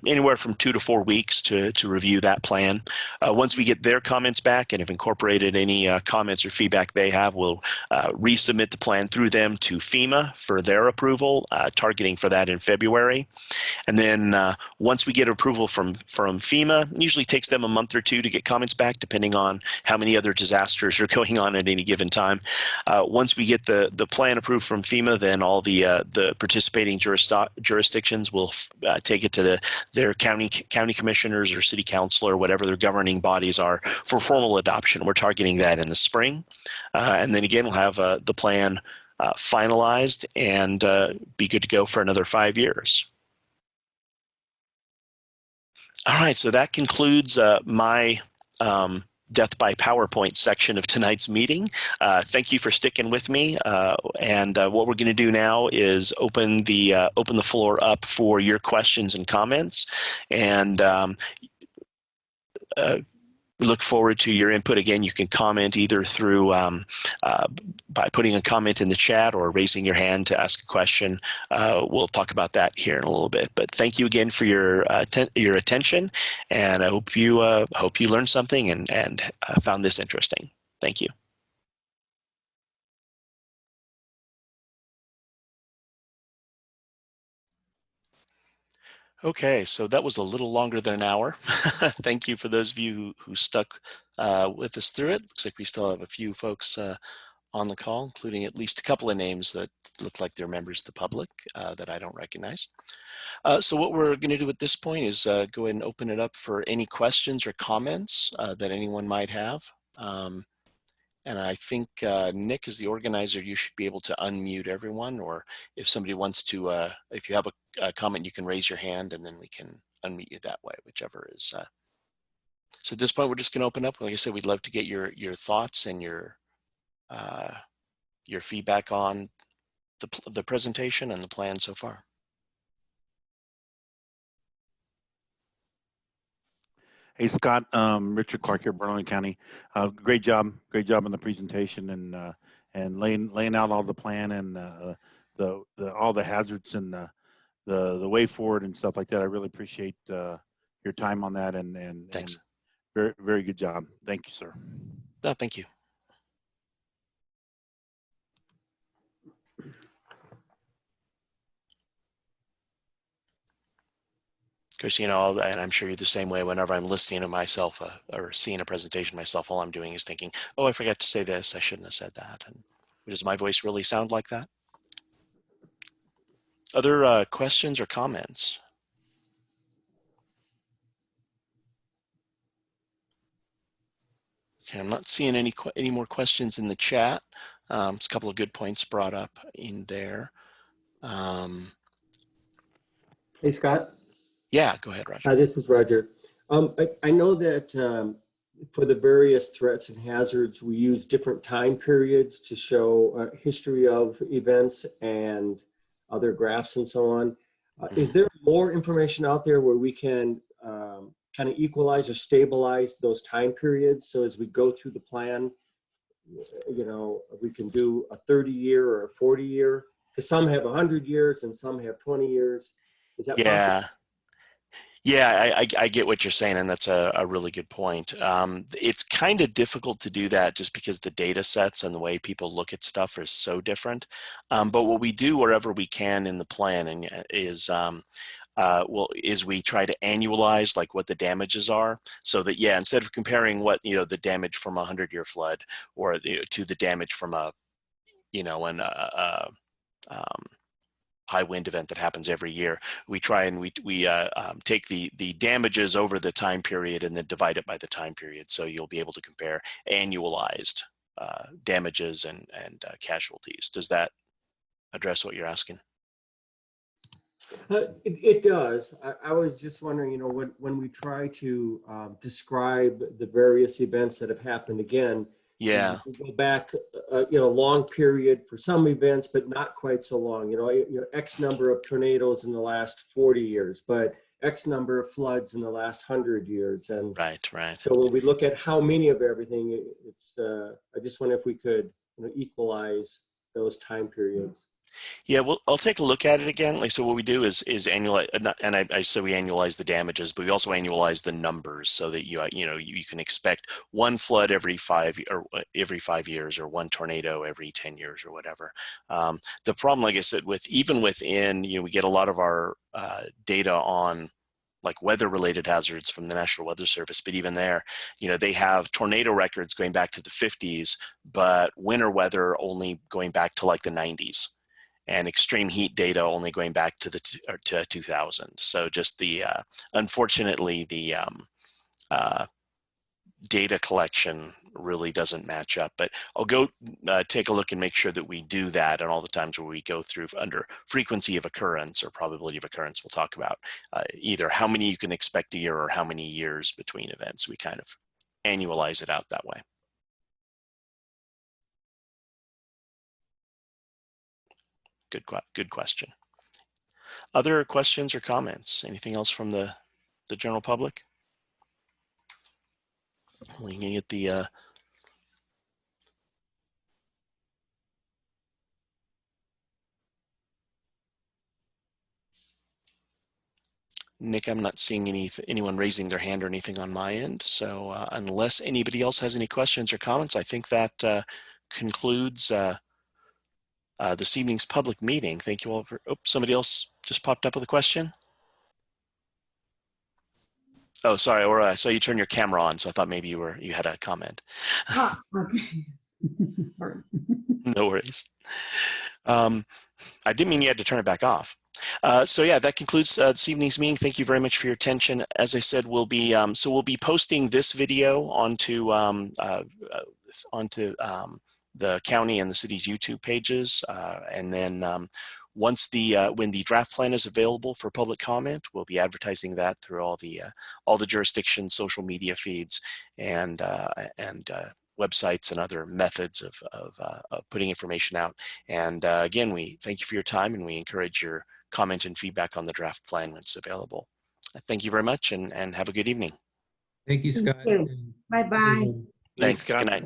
anywhere from 2 to 4 weeks to review that plan. Once we get their comments back and have incorporated any comments or feedback they have, we'll resubmit the plan through them to FEMA for their approval, targeting for that in February. And then once we get approval from FEMA, it usually takes them a month or two to get comments back, depending on how many other disasters are going on at any given time. Once we get the plan approved from FEMA, then all the participating jurisdictions will take it to their county commissioners or city council or whatever their governing bodies are for formal adoption. We're targeting that in the spring, and then again we'll have the plan finalized and be good to go for another 5 years. All right, so that concludes my Death by PowerPoint section of tonight's meeting. Thank you for sticking with me. And what we're going to do now is open the floor up for your questions and comments. And we look forward to your input. Again, you can comment either through by putting a comment in the chat or raising your hand to ask a question. We'll talk about that here in a little bit. But thank you again for your attention, and I hope you learned something and found this interesting. Thank you. Okay, so that was a little longer than an hour. Thank you for those of you who stuck with us through it. Looks like we still have a few folks on the call, including at least a couple of names that look like they're members of the public that I don't recognize. So what we're going to do at this point is go ahead and open it up for any questions or comments that anyone might have. And I think Nick, as the organizer, you should be able to unmute everyone, or if somebody wants to, if you have a comment, you can raise your hand and then we can unmute you that way, whichever is. So at this point, we're just going to open up. Like I said, we'd love to get your thoughts and your feedback on the presentation and the plan so far. Hey, Scott, Richard Clark here, Bernalillo County. Great job on the presentation and laying out all the plan and all the hazards and the way forward and stuff like that. I really appreciate your time on that and Thanks. And very, very good job. Thank you, sir. No, thank you. Because, you know, and I'm sure you're the same way, whenever I'm listening to myself or seeing a presentation myself, all I'm doing is thinking, oh, I forgot to say this. I shouldn't have said that. And does my voice really sound like that? Other questions or comments? Okay, I'm not seeing any more questions in the chat. There's a couple of good points brought up in there. Hey, Scott. Yeah, go ahead, Roger. This is Roger. I know that for the various threats and hazards, we use different time periods to show history of events and other graphs and so on. Is there more information out there where we can kind of equalize or stabilize those time periods? So as we go through the plan, you know, we can do a 30-year or a 40-year, because some have 100 years and some have 20 years. Is that possible? Yeah, I get what you're saying, and that's a really good point. It's kind of difficult to do that just because the data sets and the way people look at stuff are so different. But what we do wherever we can in the plan is we try to annualize like what the damages are, so that, yeah, instead of comparing what, you know, the damage from a 100-year flood or to the damage from a, you know, high wind event that happens every year, we try and we take the damages over the time period and then divide it by the time period. So you'll be able to compare annualized damages and casualties. Does that address what you're asking? It does. I was just wondering, you know, when we try to describe the various events that have happened again, Yeah. we go back, you know, long period for some events, but not quite so long. You know, X number of tornadoes in the last 40 years, but X number of floods in the last 100 years. And right. So when we look at how many of everything, it's I just wonder if we could, you know, equalize those time periods. Yeah, well, I'll take a look at it again. Like, so what we do is annualize, and I said we annualize the damages, but we also annualize the numbers so that you can expect one flood every 5 years, or one tornado every 10 years, or whatever. The problem, like I said, even within, you know, we get a lot of our data on like weather-related hazards from the National Weather Service, but even there, you know, they have tornado records going back to the 50s, but winter weather only going back to like the 90s. And extreme heat data only going back to to 2000. So just unfortunately, the data collection really doesn't match up. But I'll go take a look and make sure that we do that. And all the times where we go through under frequency of occurrence or probability of occurrence, we'll talk about either how many you can expect a year or how many years between events. We kind of annualize it out that way. Good question. Other questions or comments? Anything else from the general public? Looking at the Nick, I'm not seeing anyone raising their hand or anything on my end. So unless anybody else has any questions or comments, I think that concludes this evening's public meeting. Thank you all for, somebody else just popped up with a question. Oh, sorry, Aura, I saw you turn your camera on, so I thought maybe you had a comment. Ah, okay. Sorry. No worries. I didn't mean you had to turn it back off. So yeah, that concludes this evening's meeting. Thank you very much for your attention. As I said, we'll be posting this video onto the county and the city's YouTube pages, and then once when the draft plan is available for public comment, we'll be advertising that through all the jurisdictions, social media feeds, and websites and other methods of putting information out. And again, we thank you for your time, and we encourage your comment and feedback on the draft plan when it's available. Thank you very much, and have a good evening. Thank you, Scott. Bye-bye. Thanks. Scott. Good night.